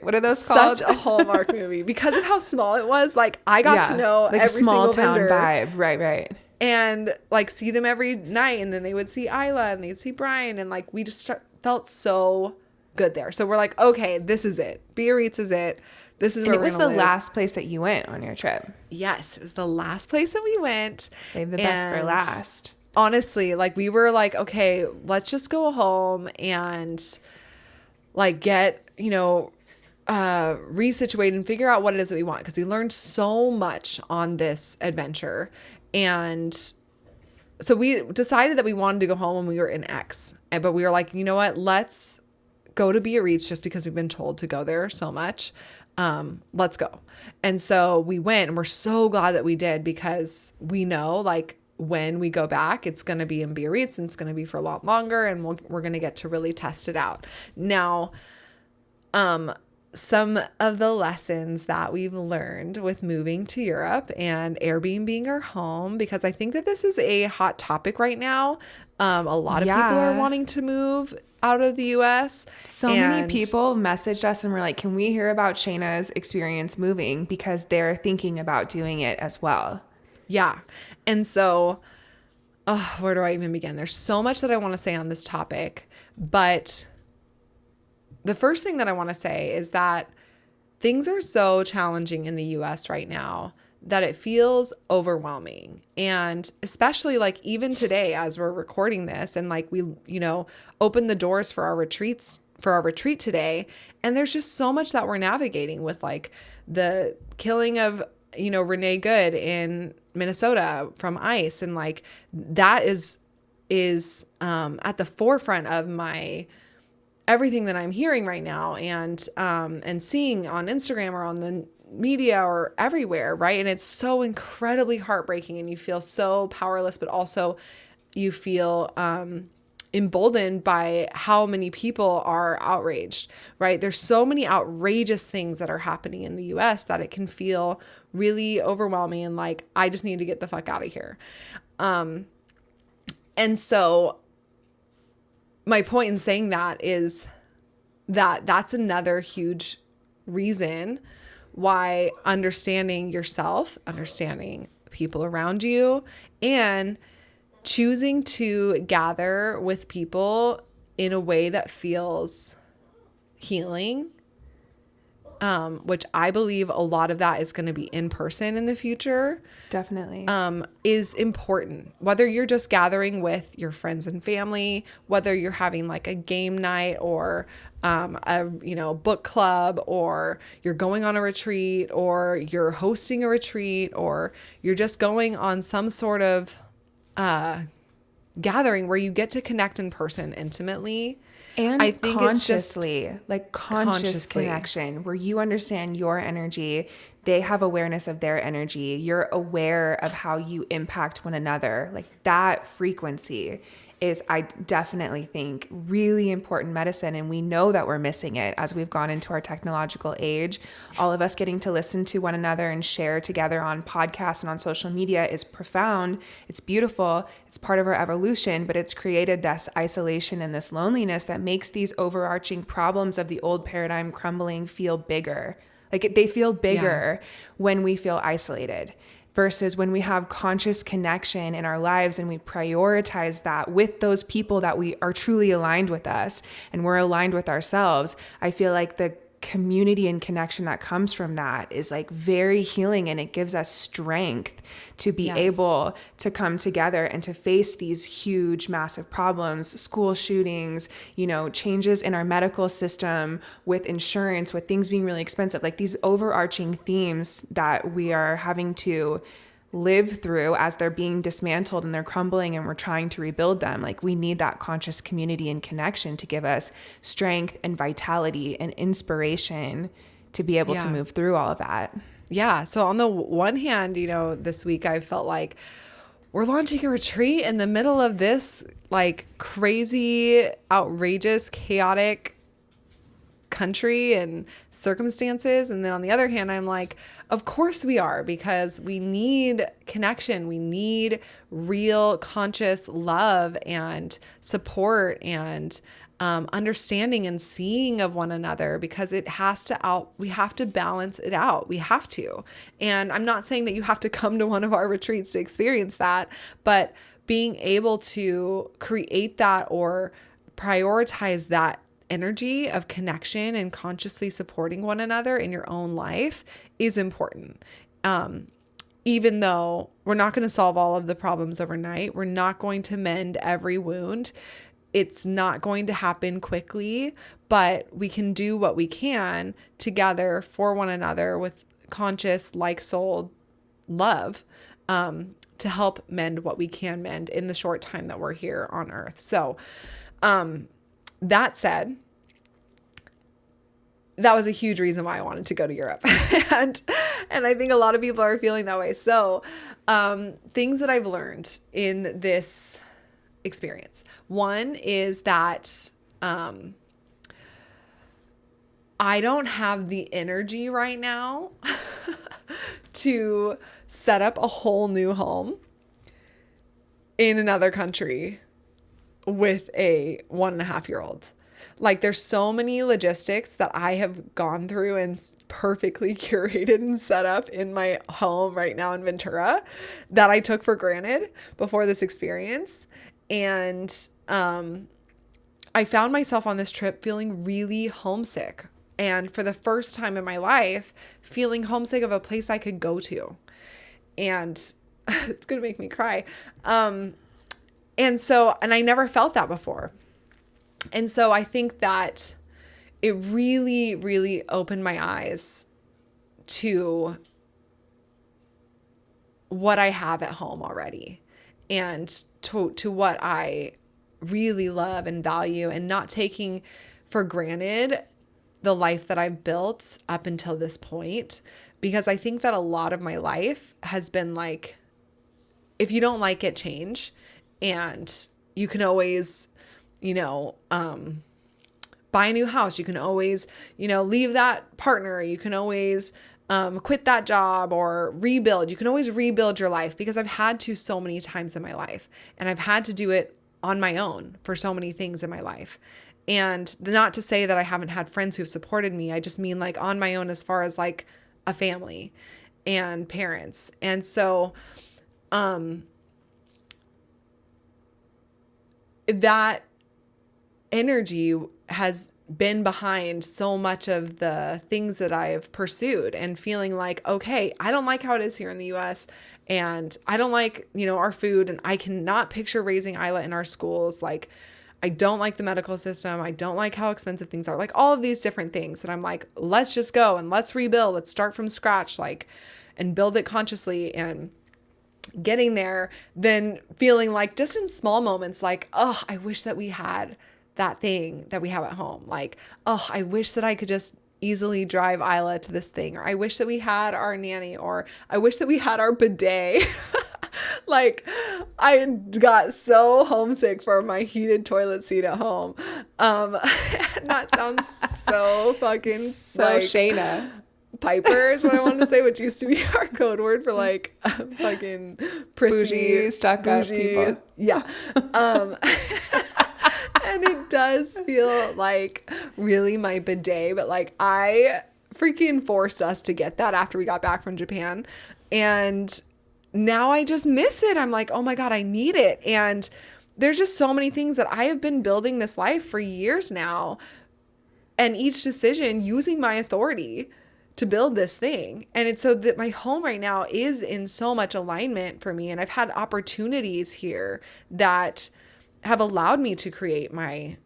what are those called? Such a Hallmark movie. Because of how small it was, like, I got to know like every small single town vendor. Vibe. Right. And, like, see them every night. And then they would see Isla and they'd see Brian. And, like, we just felt so good there. So we're like, okay, this is it. Biarritz is it. This is where it was the live. last place that you went on your trip. Yes, it was the last place that we went. Save the best for last. Honestly, like, we were like, okay, let's just go home and, like, get, you know, resituate and figure out what it is that we want, because we learned so much on this adventure. And so we decided that we wanted to go home when we were in X, but we were like, you know what, let's go to Biarritz just because we've been told to go there so much. Let's go. And so we went, and we're so glad that we did, because we know like when we go back, it's going to be in Biarritz and it's going to be for a lot longer, and we're going to get to really test it out. Now, some of the lessons that we've learned with moving to Europe and Airbnb being our home, because I think that this is a hot topic right now. A lot of people are wanting to move out of the US. So many people messaged us and were like, can we hear about Shayna's experience moving? Because they're thinking about doing it as well. Yeah. And so, where do I even begin? There's so much that I want to say on this topic, but the first thing that I want to say is that things are so challenging in the US right now that it feels overwhelming. And especially like even today, as we're recording this and like we, open the doors for our retreat today. And there's just so much that we're navigating with like the killing of, Renee Good in Minnesota from ICE. And like that is at the forefront of my everything that I'm hearing right now and seeing on Instagram or on the media or everywhere, right? And it's so incredibly heartbreaking and you feel so powerless, but also you feel emboldened by how many people are outraged, right? There's so many outrageous things that are happening in the US that it can feel really overwhelming and like, I just need to get the fuck out of here. And so my point in saying that is that that's another huge reason why understanding yourself, understanding people around you, and choosing to gather with people in a way that feels healing, which I believe a lot of that is going to be in person in the future. Definitely. Is important. Whether you're just gathering with your friends and family, whether you're having like a game night or a book club, or you're going on a retreat, or you're hosting a retreat, or you're just going on some sort of gathering where you get to connect in person intimately. And I think consciously, it's just like conscious connection where you understand your energy. They have awareness of their energy. You're aware of how you impact one another. Like that frequency is, I definitely think, really important medicine. And we know that we're missing it as we've gone into our technological age. All of us getting to listen to one another and share together on podcasts and on social media is profound. It's beautiful. It's part of our evolution, but it's created this isolation and this loneliness that makes these overarching problems of the old paradigm crumbling feel bigger. Like they feel bigger when we feel isolated. Versus when we have conscious connection in our lives and we prioritize that with those people that we are truly aligned with us and we're aligned with ourselves, I feel like the community and connection that comes from that is like very healing, and it gives us strength to be able to come together and to face these huge, massive problems, school shootings, changes in our medical system with insurance, with things being really expensive, like these overarching themes that we are having to live through as they're being dismantled and they're crumbling and we're trying to rebuild them. Like we need that conscious community and connection to give us strength and vitality and inspiration to be able to move through all of that. Yeah. So on the one hand, this week I felt like we're launching a retreat in the middle of this like crazy, outrageous, chaotic country and circumstances. And then on the other hand, I'm like, of course we are, because we need connection. We need real conscious love and support and understanding and seeing of one another, because we have to balance it out. We have to. And I'm not saying that you have to come to one of our retreats to experience that, but being able to create that or prioritize that energy of connection and consciously supporting one another in your own life is important. Even though we're not going to solve all of the problems overnight, we're not going to mend every wound. It's not going to happen quickly, but we can do what we can together for one another with conscious, like-souled love, to help mend what we can mend in the short time that we're here on earth. So, that said, that was a huge reason why I wanted to go to Europe. and I think a lot of people are feeling that way. So, things that I've learned in this experience. One is that I don't have the energy right now to set up a whole new home in another country with a 1.5-year-old. Like there's so many logistics that I have gone through and perfectly curated and set up in my home right now in Ventura that I took for granted before this experience. And I found myself on this trip feeling really homesick. And for the first time in my life, feeling homesick of a place I could go to. And it's going to make me cry. And I never felt that before. And so I think that it really, really opened my eyes to what I have at home already and to what I really love and value, and not taking for granted the life that I've built up until this point. Because I think that a lot of my life has been like, if you don't like it, change. And you can always, buy a new house. You can always, leave that partner. You can always quit that job or rebuild. You can always rebuild your life, because I've had to so many times in my life, and I've had to do it on my own for so many things in my life. And not to say that I haven't had friends who've supported me. I just mean like on my own as far as like a family and parents. And so, that energy has been behind so much of the things that I've pursued, and feeling like, okay, I don't like how it is here in the US, and I don't like, our food, and I cannot picture raising Isla in our schools. Like, I don't like the medical system. I don't like how expensive things are. Like all of these different things that I'm like, let's just go and let's rebuild. Let's start from scratch, like, and build it consciously. And getting there, then feeling like just in small moments, like, oh, I wish that we had that thing that we have at home. Like, oh, I wish that I could just easily drive Isla to this thing, or I wish that we had our nanny, or I wish that we had our bidet. Like, I got so homesick for my heated toilet seat at home. That sounds so fucking so like Shayna. Piper is what I wanted to say, which used to be our code word for like fucking prissy, Bougie, stuck up people. Yeah. And it does feel like really my bidet, but like I freaking forced us to get that after we got back from Japan. And now I just miss it. I'm like, oh my God, I need it. And there's just so many things that I have been building this life for years now. And each decision using my authority to build this thing. And it's so that my home right now is in so much alignment for me. And I've had opportunities here that have allowed me to create my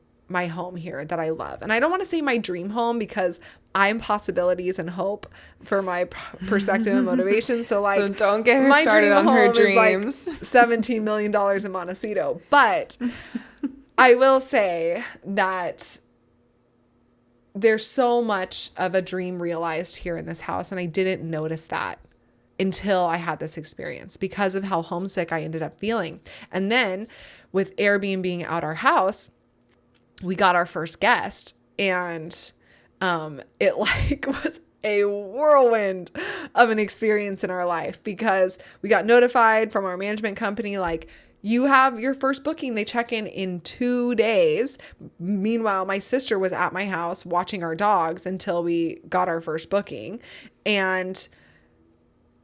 home here that I love. And I don't want to say my dream home, because I'm possibilities and hope for my perspective and motivation. So like, so don't get her started on her dreams. Like $17 million in Montecito. But I will say that there's so much of a dream realized here in this house. And I didn't notice that until I had this experience, because of how homesick I ended up feeling. And then with Airbnb being out our house, we got our first guest, and it like was a whirlwind of an experience in our life, because we got notified from our management company, like, you have your first booking. They check in 2 days. Meanwhile, my sister was at my house watching our dogs until we got our first booking. And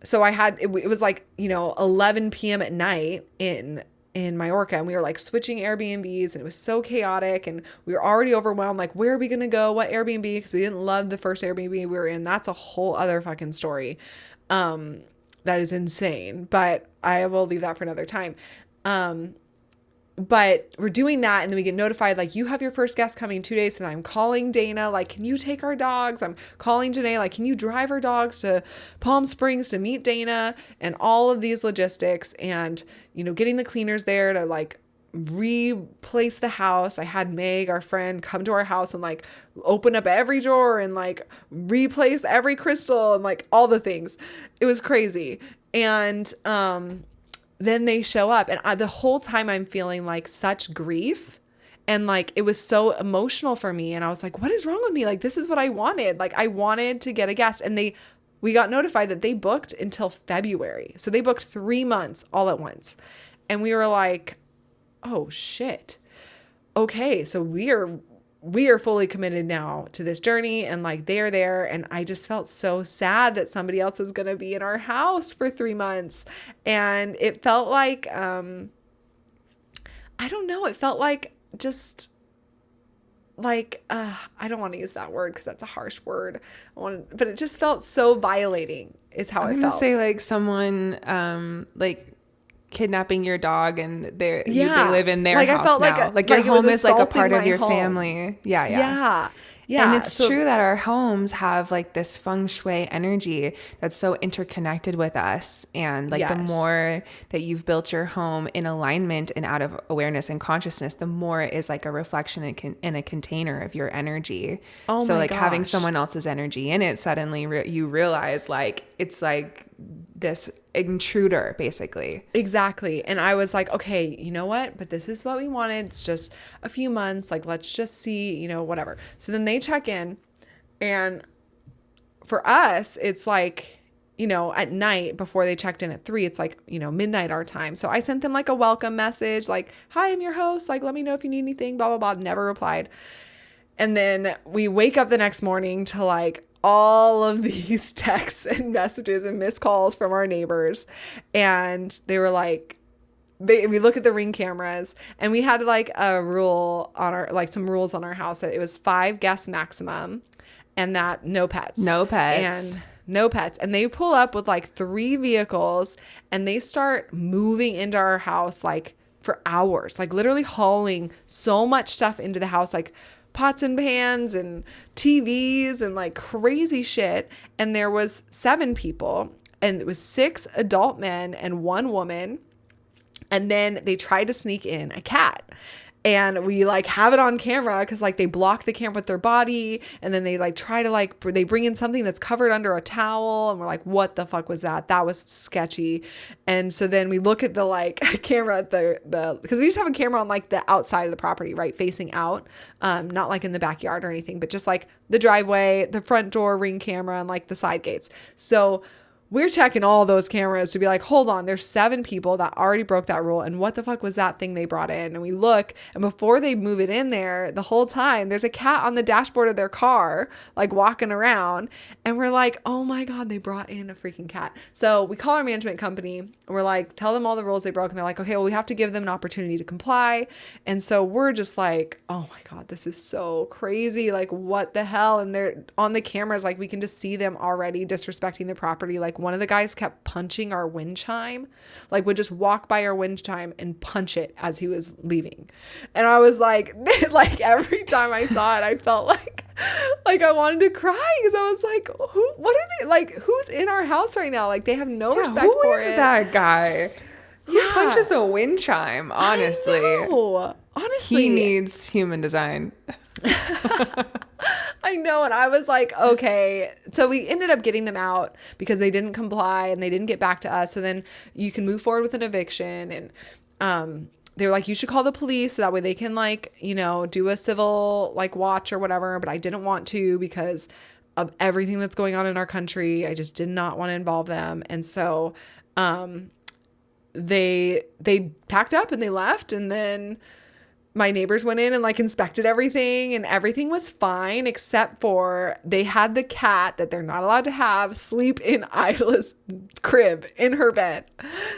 so it was like, 11 p.m. at night in Majorca, and we were like switching Airbnbs, and it was so chaotic, and we were already overwhelmed. Like, where are we going to go? What Airbnb? Because we didn't love the first Airbnb we were in. That's a whole other fucking story. That is insane, but I will leave that for another time. But we're doing that, and then we get notified, like, you have your first guest coming in 2 days. And I'm calling Dana, like, can you take our dogs? I'm calling Janae, like, can you drive our dogs to Palm Springs to meet Dana? And all of these logistics, and, getting the cleaners there to like replace the house. I had Meg, our friend, come to our house and like open up every drawer and like replace every crystal and like all the things. It was crazy. And, then they show up, and the whole time I'm feeling like such grief, and like it was so emotional for me, and I was like, what is wrong with me? Like, this is what I wanted. Like, I wanted to get a guest, and we got notified that they booked until February. So they booked 3 months all at once. And we were like, oh shit. okay, so we are fully committed now to this journey, and like they're there. And I just felt so sad that somebody else was going to be in our house for 3 months. And it felt like, I don't know. It felt like just like, I don't want to use that word because that's a harsh word. But it just felt so violating is how it felt. I'm going to say like someone, like kidnapping your dog and they live in their house, I felt now. Like your home is like a part of your family. Yeah. And it's true that our homes have like this feng shui energy that's so interconnected with us. And like the more that you've built your home in alignment and out of awareness and consciousness, the more it is like a reflection in a container of your energy. So like having someone else's energy in it, suddenly you realize like it's like this intruder basically. Exactly. And I was like, okay, you know what? But this is what we wanted. It's just a few months. Like, let's just see, whatever. So then they check in, and for us, it's like, at night before they checked in at 3, it's like, midnight our time. So I sent them like a welcome message, like, hi, I'm your host. Like, let me know if you need anything, blah, blah, blah. Never replied. And then we wake up the next morning to like all of these texts and messages and missed calls from our neighbors. And they were like, we look at the Ring cameras, and we had like a rule on our, like some rules on our house that it was 5 guests maximum, and that no pets. And they pull up with like 3 vehicles, and they start moving into our house like for hours, like literally hauling so much stuff into the house, like pots and pans and TVs and like crazy shit. And there was 7 people, and it was 6 adult men and 1 woman. And then they tried to sneak in a cat, and we like have it on camera because like they block the camera with their body, and then they like try to like, they bring in something that's covered under a towel, and we're like, what the fuck was that? That was sketchy. And so then we look at the like camera at the because we just have a camera on like the outside of the property, right, facing out, not like in the backyard or anything, but just like the driveway, the front door Ring camera, and like the side gates. So we're checking all those cameras to be like, hold on, there's 7 people that already broke that rule. And what the fuck was that thing they brought in? And we look, and before they move it in there, the whole time, there's a cat on the dashboard of their car, like walking around. And we're like, oh my God, they brought in a freaking cat. So we call our management company, and we're like, tell them all the rules they broke. And they're like, okay, well, we have to give them an opportunity to comply. And so we're just like, oh my God, this is so crazy. Like, what the hell? And they're on the cameras, like we can just see them already disrespecting the property. Like, one of the guys kept punching our wind chime, like would just walk by our wind chime and punch it as he was leaving. And I was like, like every time I saw it, I felt like I wanted to cry, because I was like, what are they, like, who's in our house right now? Like, they have no respect for it. Who is that guy? Who punches a wind chime? Honestly, honestly, he needs human design. I know. And I was like, okay. So we ended up getting them out because they didn't comply and they didn't get back to us. So then you can move forward with an eviction. And they were like, you should call the police so that way they can like, do a civil like watch or whatever. But I didn't want to because of everything that's going on in our country. I just did not want to involve them. And so they packed up and they left. And then my neighbors went in and like inspected everything, and everything was fine, except for they had the cat that they're not allowed to have sleep in Isla's crib in her bed.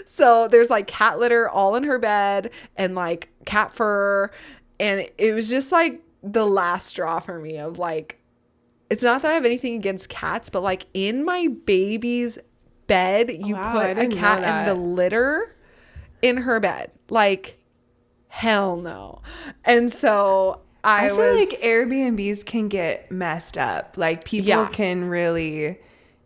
So there's like cat litter all in her bed and like cat fur. And it was just like the last straw for me of like, it's not that I have anything against cats, but like in my baby's bed, you put a cat in the litter in her bed. Like, hell no. And so I feel like Airbnbs can get messed up. Like people can really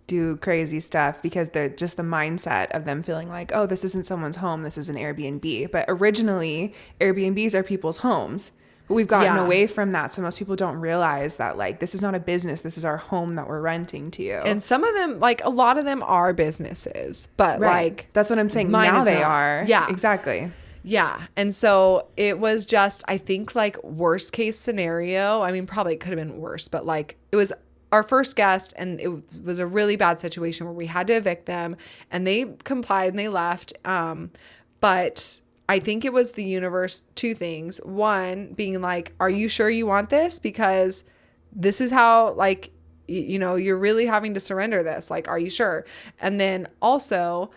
do crazy stuff because they're just the mindset of them feeling like, oh, this isn't someone's home, this is an Airbnb. But originally Airbnbs are people's homes. But we've gotten away from that. So most people don't realize that like, this is not a business. This is our home that we're renting to you. And some of them, like a lot of them are businesses, but like, that's what I'm saying. Now they are. Yeah, exactly. Yeah. And so it was just, I think like worst case scenario. I mean, probably it could have been worse, but like it was our first guest, and it was a really bad situation where we had to evict them, and they complied and they left. But I think it was the universe, two things. One being like, are you sure you want this? Because this is how, like, you know, you're really having to surrender this. Like, are you sure? And then also,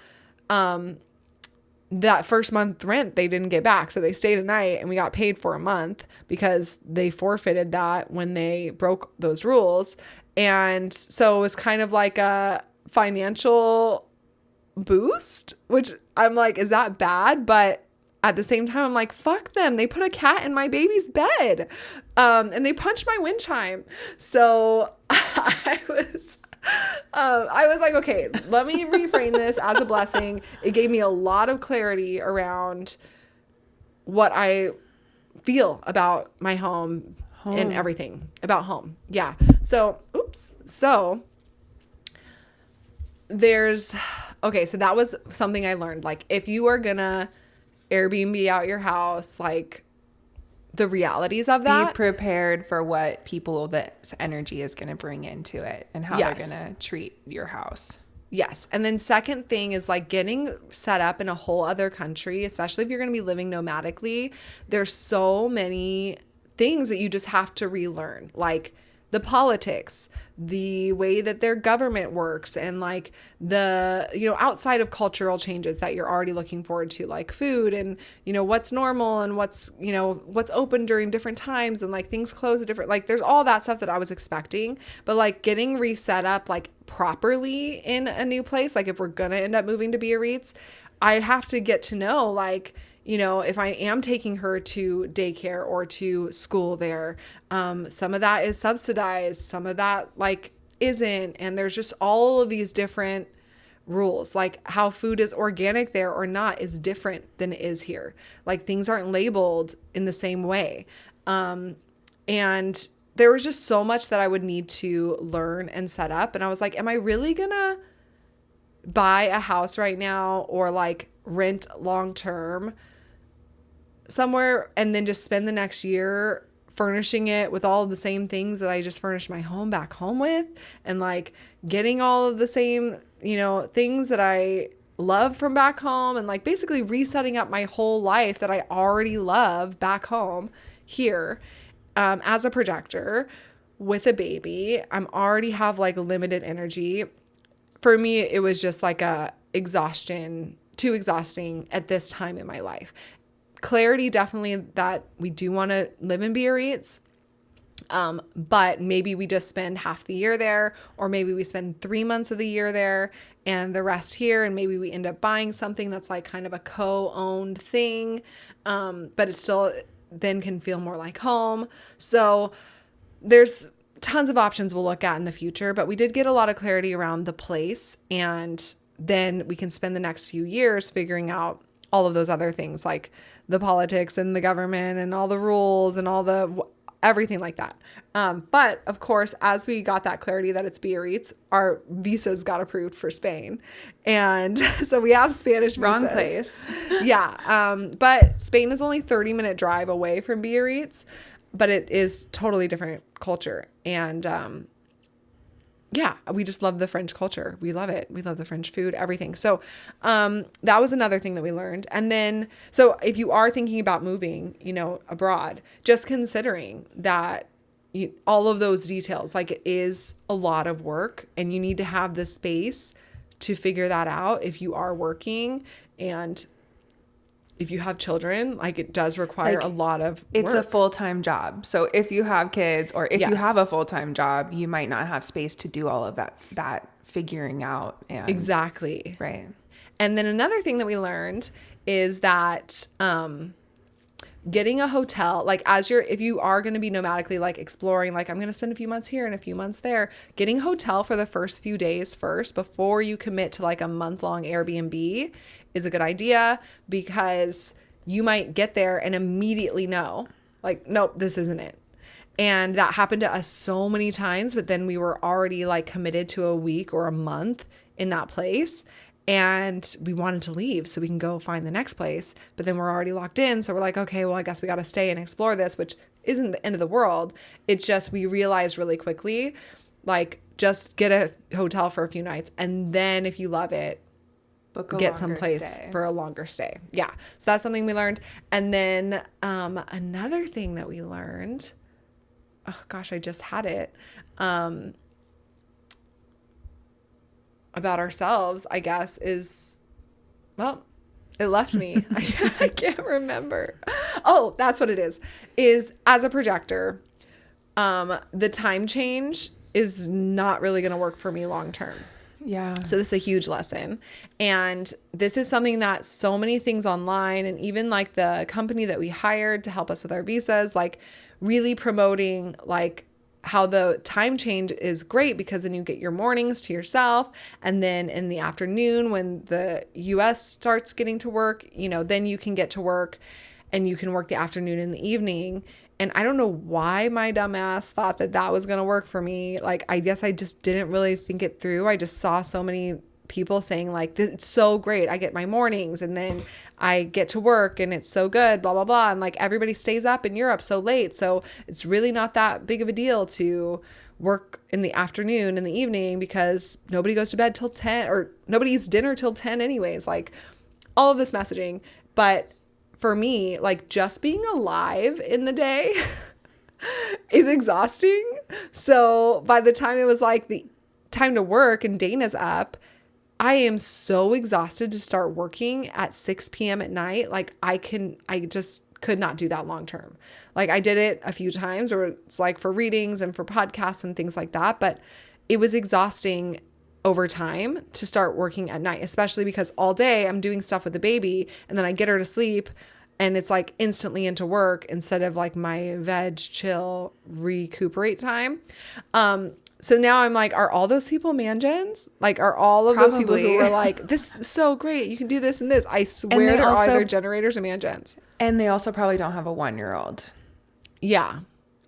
that first month rent, they didn't get back. So they stayed a night and we got paid for a month because they forfeited that when they broke those rules. And so it was kind of like a financial boost, which I'm like, is that bad? But at the same time, I'm like, fuck them. They put a cat in my baby's bed. And they punched my wind chime. So I was like, okay, let me reframe this as a blessing. It gave me a lot of clarity around what I feel about my home and everything about home. Yeah. So, So so that was something I learned. Like, if you are gonna Airbnb out your house, like, the realities of that. Be prepared for what people, that energy is going to bring into it and how they're going to treat your house. Yes. And then second thing is like getting set up in a whole other country, especially if you're going to be living nomadically. There's so many things that you just have to relearn, like the politics, the way that their government works, and like the, you know, outside of cultural changes that you're already looking forward to, like food and, you know, what's normal and what's, you know, what's open during different times and like things close at different, like there's all that stuff that I was expecting, but like getting reset up like properly in a new place. Like if we're going to end up moving to Biarritz, I have to get to know, like, you know, if I am taking her to daycare or to school there, some of that is subsidized, some of that like isn't. And there's just all of these different rules, like how food is organic there or not is different than it is here. Like things aren't labeled in the same way. And there was just so much that I would need to learn and set up. And I was like, am I really gonna buy a house right now or like rent long term somewhere and then just spend the next year furnishing it with all of the same things that I just furnished my home back home with, and like getting all of the same, you know, things that I love from back home, and like basically resetting up my whole life that I already love back home here, as a projector with a baby. I'm already have like limited energy. For me, it was just like too exhausting at this time in my life. Clarity, definitely, that we do want to live in Biarritz, but maybe we just spend half the year there, or maybe we spend 3 months of the year there and the rest here, and maybe we end up buying something that's like kind of a co-owned thing, but it still then can feel more like home. So there's tons of options we'll look at in the future, but we did get a lot of clarity around the place, and then we can spend the next few years figuring out all of those other things, like the politics and the government and all the rules and all the everything like that. But of course, as we got that clarity that it's Biarritz, our visas got approved for Spain. And so we have Spanish visas. Wrong place. Yeah. But Spain is only 30-minute drive away from Biarritz, but it is totally different culture. And, yeah, we just love the French culture. We love it. We love the French food, everything. So that was another thing that we learned. And then, so if you are thinking about moving, you know, abroad, just considering that all of those details, like it is a lot of work, and you need to have the space to figure that out if you are working. And if you have children, like it does require a lot of work. It's a full-time job. So if you have kids, or if you have a full-time job, you might not have space to do all of that figuring out. And exactly. Right. And then another thing that we learned is that getting a hotel, like if you are going to be nomadically like exploring, like I'm going to spend a few months here and a few months there, getting a hotel for the first few days first before you commit to like a month-long Airbnb is a good idea, because you might get there and immediately know, like, nope, this isn't it. And that happened to us so many times, but then we were already like committed to a week or a month in that place, and we wanted to leave so we can go find the next place, but then we're already locked in. So we're like, okay, well, I guess we got to stay and explore this, which isn't the end of the world. It's just, we realized really quickly, like, just get a hotel for a few nights, and then if you love it, get someplace for a longer stay. Yeah. So that's something we learned. And then another thing that we learned, oh gosh, I just had it, about ourselves, I guess, is, well, it left me. I can't remember. Oh, that's what it is as a projector, the time change is not really going to work for me long term. Yeah. So this is a huge lesson. And this is something that so many things online, and even like the company that we hired to help us with our visas, like really promoting like how the time change is great, because then you get your mornings to yourself. And then in the afternoon, when the US starts getting to work, you know, then you can get to work and you can work the afternoon and the evening. And I don't know why my dumb ass thought that that was going to work for me. Like, I guess I just didn't really think it through. I just saw so many people saying like, it's so great. I get my mornings and then I get to work and it's so good, blah, blah, blah. And like everybody stays up in Europe so late. So it's really not that big of a deal to work in the afternoon and the evening, because nobody goes to bed till 10, or nobody eats dinner till 10 anyways. Like all of this messaging. But for me, like just being alive in the day is exhausting. So by the time it was like the time to work and Dana's up, I am so exhausted to start working at 6 p.m. at night. Like I just could not do that long term. Like I did it a few times where it's like for readings and for podcasts and things like that, but it was exhausting over time to start working at night, especially because all day I'm doing stuff with the baby and then I get her to sleep and it's like instantly into work instead of like my veg, chill, recuperate time. So now I'm like, are all those people man gens? Like, are all of those people who were like, this is so great, you can do this and this? I swear they're either generators or man gens. And they also probably don't have a 1-year-old. Yeah.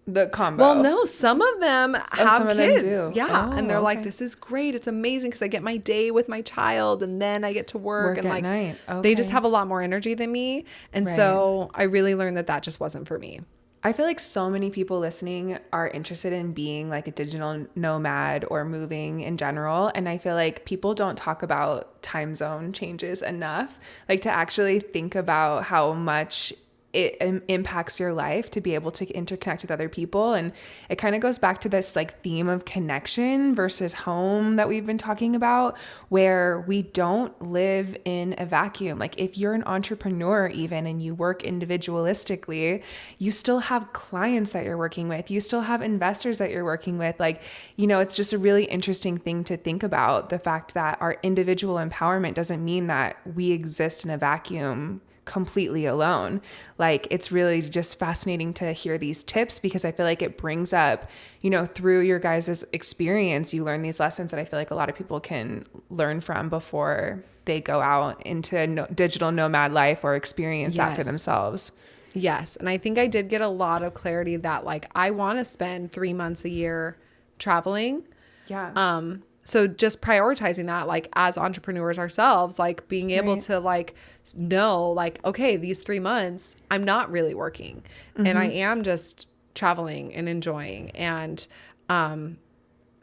The combo. Well, no, some of them have kids. Them do. Yeah. Oh, and they're like, this is great. It's amazing because I get my day with my child and then I get to work and at like night. Okay. They just have a lot more energy than me. And so I really learned that just wasn't for me. I feel like so many people listening are interested in being like a digital nomad or moving in general. And I feel like people don't talk about time zone changes enough, like to actually think about how much it impacts your life to be able to interconnect with other people. And it kind of goes back to this like theme of connection versus home that we've been talking about, where we don't live in a vacuum. Like if you're an entrepreneur even and you work individualistically, you still have clients that you're working with. You still have investors that you're working with. Like, you know, it's just a really interesting thing to think about, the fact that our individual empowerment doesn't mean that we exist in a vacuum completely alone. Like it's really just fascinating to hear these tips, because I feel like it brings up, you know, through your guys' experience, you learn these lessons that I feel like a lot of people can learn from before they go out into digital nomad life or experience that for themselves. Yes. And I think I did get a lot of clarity that like I want to spend 3 months a year traveling. Yeah. So just prioritizing that, like as entrepreneurs ourselves, like being able to like know like, okay, these 3 months, I'm not really working and I am just traveling and enjoying and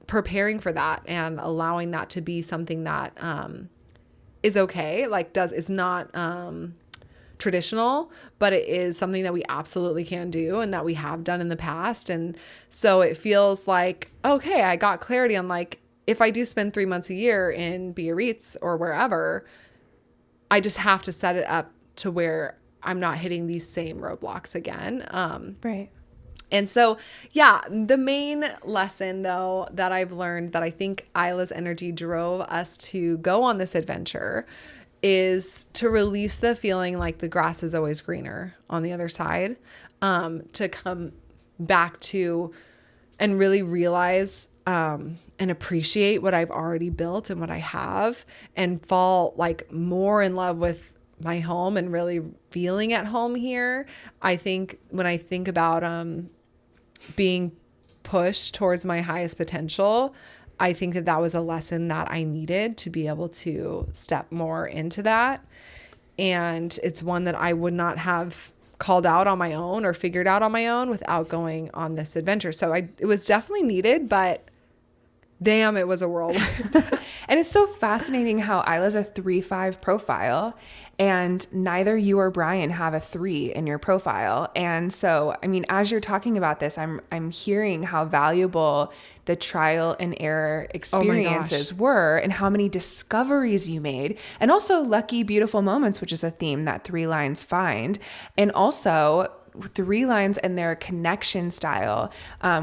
preparing for that and allowing that to be something that is okay. Like is not traditional, but it is something that we absolutely can do and that we have done in the past. And so it feels like, okay, I got clarity on like, if I do spend 3 months a year in Biarritz or wherever, I just have to set it up to where I'm not hitting these same roadblocks again. Right. And so, yeah, the main lesson though that I've learned that I think Isla's energy drove us to go on this adventure is to release the feeling like the grass is always greener on the other side, to come back to and really realize and appreciate what I've already built and what I have, and fall like more in love with my home and really feeling at home here. I think when I think about being pushed towards my highest potential, I think that was a lesson that I needed to be able to step more into that. And it's one that I would not have called out on my own or figured out on my own without going on this adventure. So it was definitely needed, but damn, it was a whirlwind. And it's so fascinating how Isla's a 3-5 profile, and neither you or Brian have a 3 in your profile. And so, I mean, as you're talking about this, I'm hearing how valuable the trial and error experiences were, and how many discoveries you made, and also lucky, beautiful moments, which is a theme that 3 lines find. And also 3 lines and their connection style,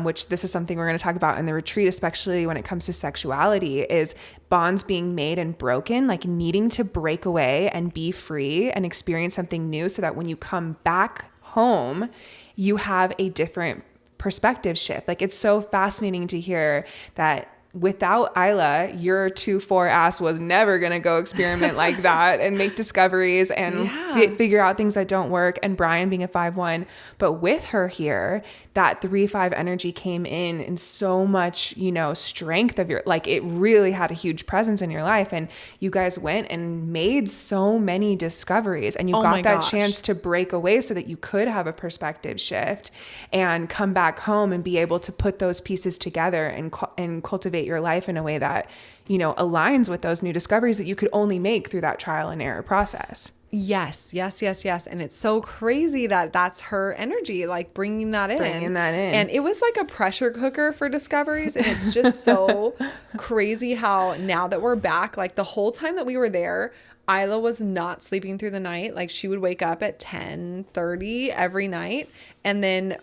which this is something we're going to talk about in the retreat, especially when it comes to sexuality, is bonds being made and broken, like needing to break away and be free and experience something new, so that when you come back home, you have a different perspective shift. Like, it's so fascinating to hear that without Isla, your 2-4 ass was never going to go experiment like that and make discoveries and figure out things that don't work. And Brian being a 5-1, but with her here, that 3-5 energy came in so much, you know, strength of your, like, it really had a huge presence in your life. And you guys went and made so many discoveries, and you got that chance to break away so that you could have a perspective shift and come back home and be able to put those pieces together and cultivate your life in a way that, you know, aligns with those new discoveries that you could only make through that trial and error process. Yes. And it's so crazy that that's her energy, like bringing that in. And it was like a pressure cooker for discoveries. And it's just so crazy how now that we're back, like the whole time that we were there, Isla was not sleeping through the night. Like, she would wake up at 10:30 every night and then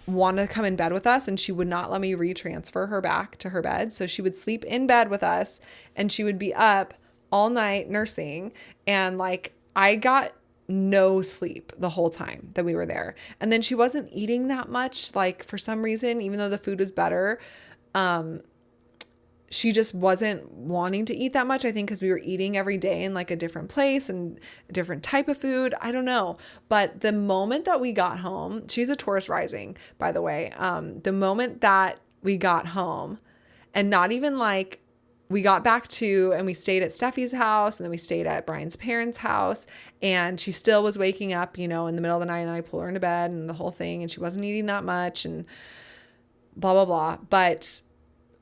want to come in bed with us, and she would not let me retransfer her back to her bed. So she would sleep in bed with us, and she would be up all night nursing. And like, I got no sleep the whole time that we were there. And then she wasn't eating that much, like, for some reason, even though the food was better. She just wasn't wanting to eat that much, I think, because we were eating every day in like a different place and a different type of food. I don't know. But the moment that we got home, she's a Taurus rising, by the way. The moment that we got home, and not even like, we got back to, and we stayed at Steffi's house, and then we stayed at Brian's parents' house, and she still was waking up, you know, in the middle of the night, and then I pull her into bed and the whole thing, and she wasn't eating that much and blah, blah, blah. But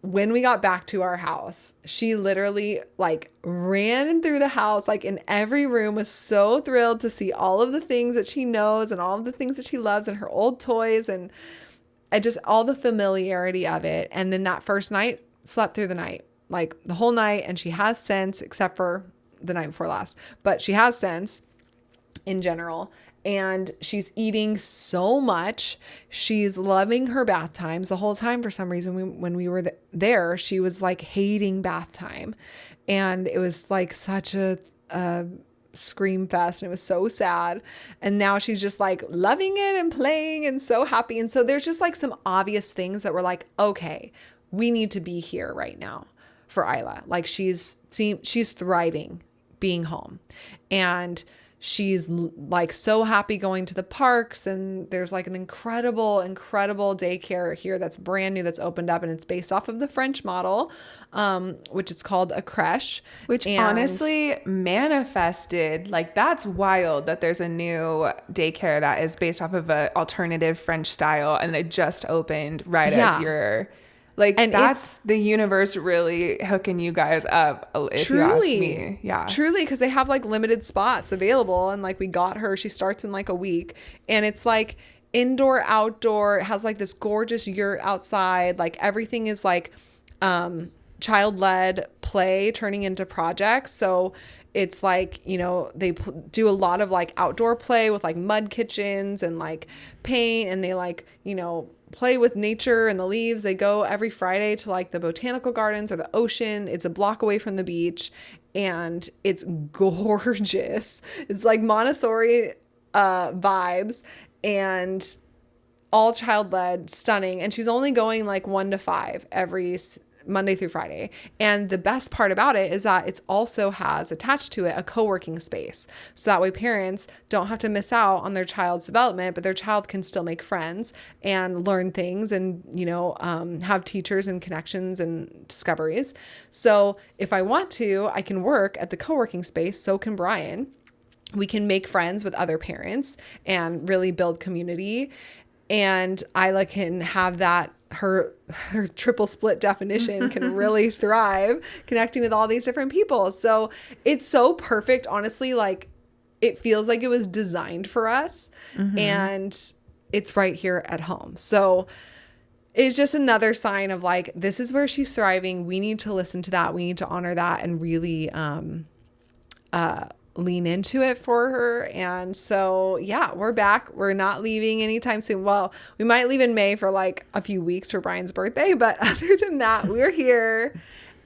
when we got back to our house, she literally like ran through the house, like in every room, was so thrilled to see all of the things that she knows and all of the things that she loves and her old toys, and just all the familiarity of it. And then that first night, slept through the night, like the whole night. And she has sense, except for the night before last, but she has sense in general. And she's eating so much. She's loving her bath times the whole time. For some reason, when we were there, she was like hating bath time. And it was like such a scream fest, and it was so sad. And now she's just like loving it and playing and so happy. And so there's just like some obvious things that were like, okay, we need to be here right now for Isla. Like, she's thriving being home. And she's like so happy going to the parks, and there's like an incredible daycare here that's brand new, that's opened up, and it's based off of the French model, which is called a crèche. Which honestly manifested, like, that's wild that there's a new daycare that is based off of an alternative French style, and it just opened right as you're... Like, and that's the universe really hooking you guys up, if you ask me. Yeah. Truly, because they have like limited spots available. And like, we got her, she starts in like a week, and it's like indoor, outdoor. It has like this gorgeous yurt outside. Like, everything is like child-led play turning into projects. So it's like, you know, they do a lot of like outdoor play with like mud kitchens and like paint, and they like, you know, play with nature and the leaves. They go every Friday to like the botanical gardens or the ocean. It's a block away from the beach, and it's gorgeous. It's like Montessori vibes, and all child-led, stunning. And she's only going like 1 to 5 every Monday through Friday. And the best part about it is that it also has attached to it a co-working space. So that way parents don't have to miss out on their child's development, but their child can still make friends and learn things and, you know, have teachers and connections and discoveries. So if I want to, I can work at the co-working space. So can Brian. We can make friends with other parents and really build community. And Isla can have that her triple split definition can really thrive connecting with all these different people. So it's so perfect, honestly. Like, it feels like it was designed for us, and it's right here at home. So it's just another sign of like, this is where she's thriving. We need to listen to that. We need to honor that and really lean into it for her. And so, yeah, we're back. We're not leaving anytime soon. Well, we might leave in May for like a few weeks for Brian's birthday, but other than that, we're here,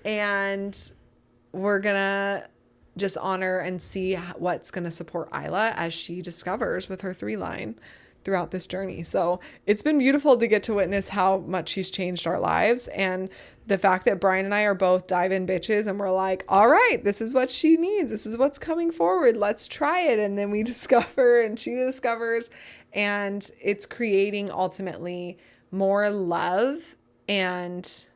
and we're gonna just honor and see what's gonna support Isla as she discovers with her 3-line throughout this journey. So it's been beautiful to get to witness how much she's changed our lives, and the fact that Brian and I are both dive-in bitches, and we're like, all right, this is what she needs. This is what's coming forward. Let's try it. And then we discover, and she discovers, and it's creating ultimately more love and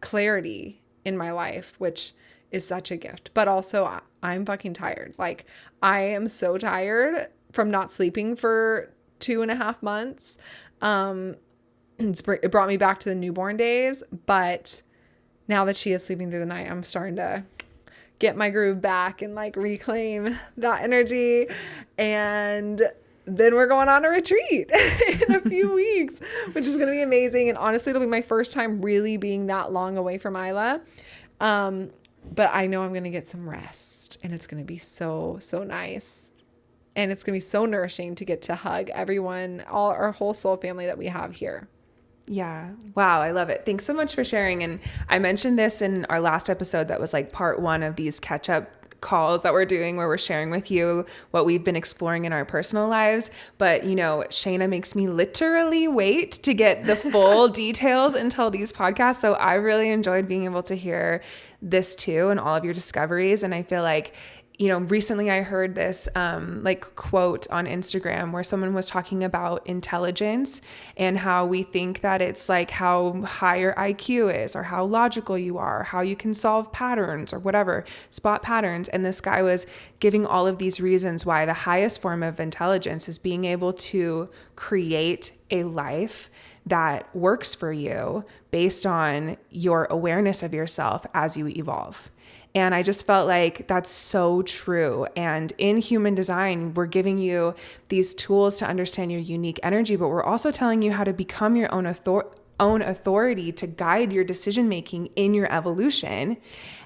clarity in my life, which is such a gift. But also, I'm fucking tired. Like, I am so tired from not sleeping for 2.5 months. It brought me back to the newborn days, but now that she is sleeping through the night, I'm starting to get my groove back and like reclaim that energy. And then we're going on a retreat in a few weeks, which is going to be amazing. And honestly, it'll be my first time really being that long away from Isla. But I know I'm going to get some rest, and it's going to be so, so nice. And it's going to be so nourishing to get to hug everyone, all our whole soul family that we have here. Yeah. Wow. I love it. Thanks so much for sharing. And I mentioned this in our last episode that was like part 1 of these catch up calls that we're doing, where we're sharing with you what we've been exploring in our personal lives. But, you know, Shayna makes me literally wait to get the full details until these podcasts. So I really enjoyed being able to hear this too, and all of your discoveries. And I feel like, you know, recently I heard this like quote on Instagram where someone was talking about intelligence and how we think that it's like how high your IQ is, or how logical you are, how you can solve patterns or whatever, spot patterns. And this guy was giving all of these reasons why the highest form of intelligence is being able to create a life that works for you based on your awareness of yourself as you evolve. And I just felt like that's so true. And in human design, we're giving you these tools to understand your unique energy, but we're also telling you how to become your own authority to guide your decision-making in your evolution.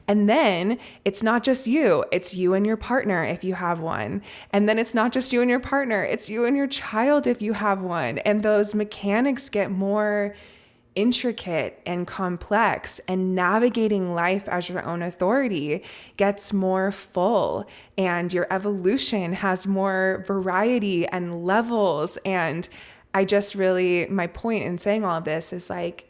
And then it's not just you, it's you and your partner if you have one. And then it's not just you and your partner, it's you and your child if you have one. And those mechanics get more intricate and complex, and navigating life as your own authority gets more full, and your evolution has more variety and levels. And I just really, my point in saying all of this is like,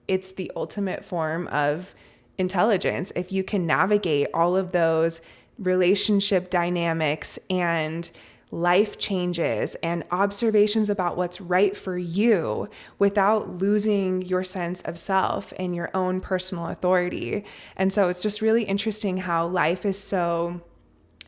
it's the ultimate form of intelligence. If you can navigate all of those relationship dynamics and life changes and observations about what's right for you without losing your sense of self and your own personal authority. And so it's just really interesting how life is so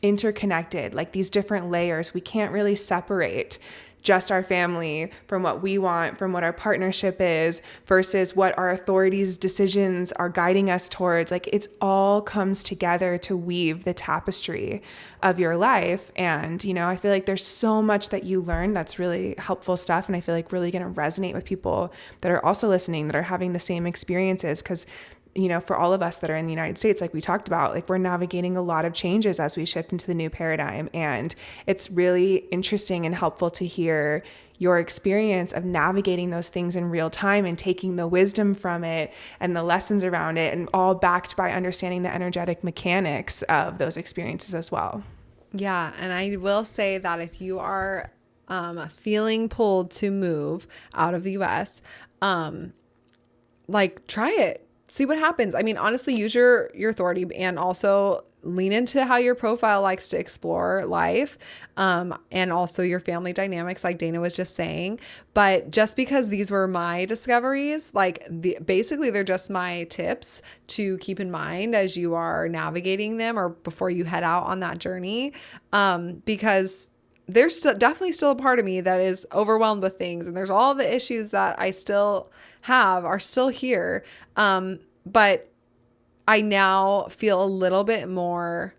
interconnected, like these different layers. We can't really separate just our family from what we want, from what our partnership is, versus what our authorities' decisions are guiding us towards. Like, it's all comes together to weave the tapestry of your life. And, you know, I feel like there's so much that you learn that's really helpful stuff. And I feel like really going to resonate with people that are also listening, that are having the same experiences. Because, you know, for all of us that are in the United States, like we talked about, like we're navigating a lot of changes as we shift into the new paradigm. And it's really interesting and helpful to hear your experience of navigating those things in real time and taking the wisdom from it and the lessons around it, and all backed by understanding the energetic mechanics of those experiences as well. Yeah. And I will say that if you are feeling pulled to move out of the US, like try it. See what happens. I mean, honestly, use your authority, and also lean into how your profile likes to explore life, and also your family dynamics, like Dana was just saying. But just because these were my discoveries, like basically they're just my tips to keep in mind as you are navigating them, or before you head out on that journey, because there's definitely still a part of me that is overwhelmed with things, and there's all the issues that I still have are still here. But I now feel a little bit more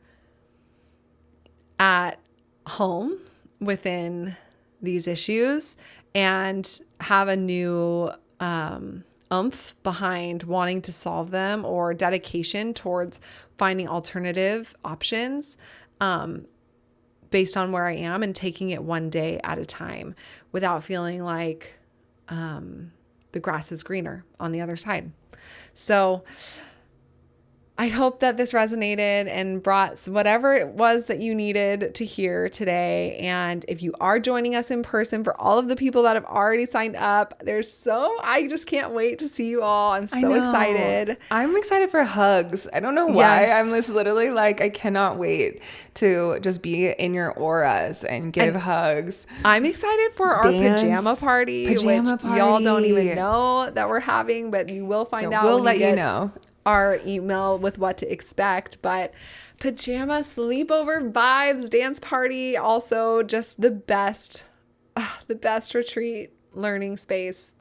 at home within these issues and have a new oomph behind wanting to solve them, or dedication towards finding alternative options based on where I am, and taking it one day at a time without feeling like the grass is greener on the other side. So I hope that this resonated and brought whatever it was that you needed to hear today. And if you are joining us in person, for all of the people that have already signed up, I just can't wait to see you all. I'm so excited. I'm excited for hugs. I don't know why. Yes. I'm just literally like, I cannot wait to just be in your auras and give hugs. I'm excited for our pajama party, which y'all don't even know that we're having, but you will find out. We'll let you know our email with what to expect. But pajama sleepover vibes, dance party, also just the best retreat learning space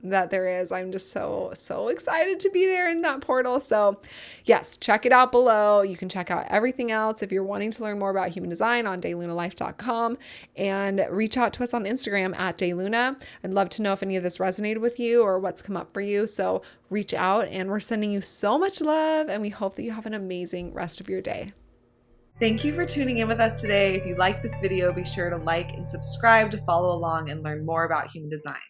that there is. I'm just so excited to be there in that portal. So yes, check it out below. You can check out everything else if you're wanting to learn more about human design on daylunalife.com, and reach out to us on Instagram at DayLuna. I'd love to know if any of this resonated with you or what's come up for you. So reach out, and we're sending you so much love, and we hope that you have an amazing rest of your day. Thank you for tuning in with us today. If you like this video, be sure to like and subscribe to follow along and learn more about human design.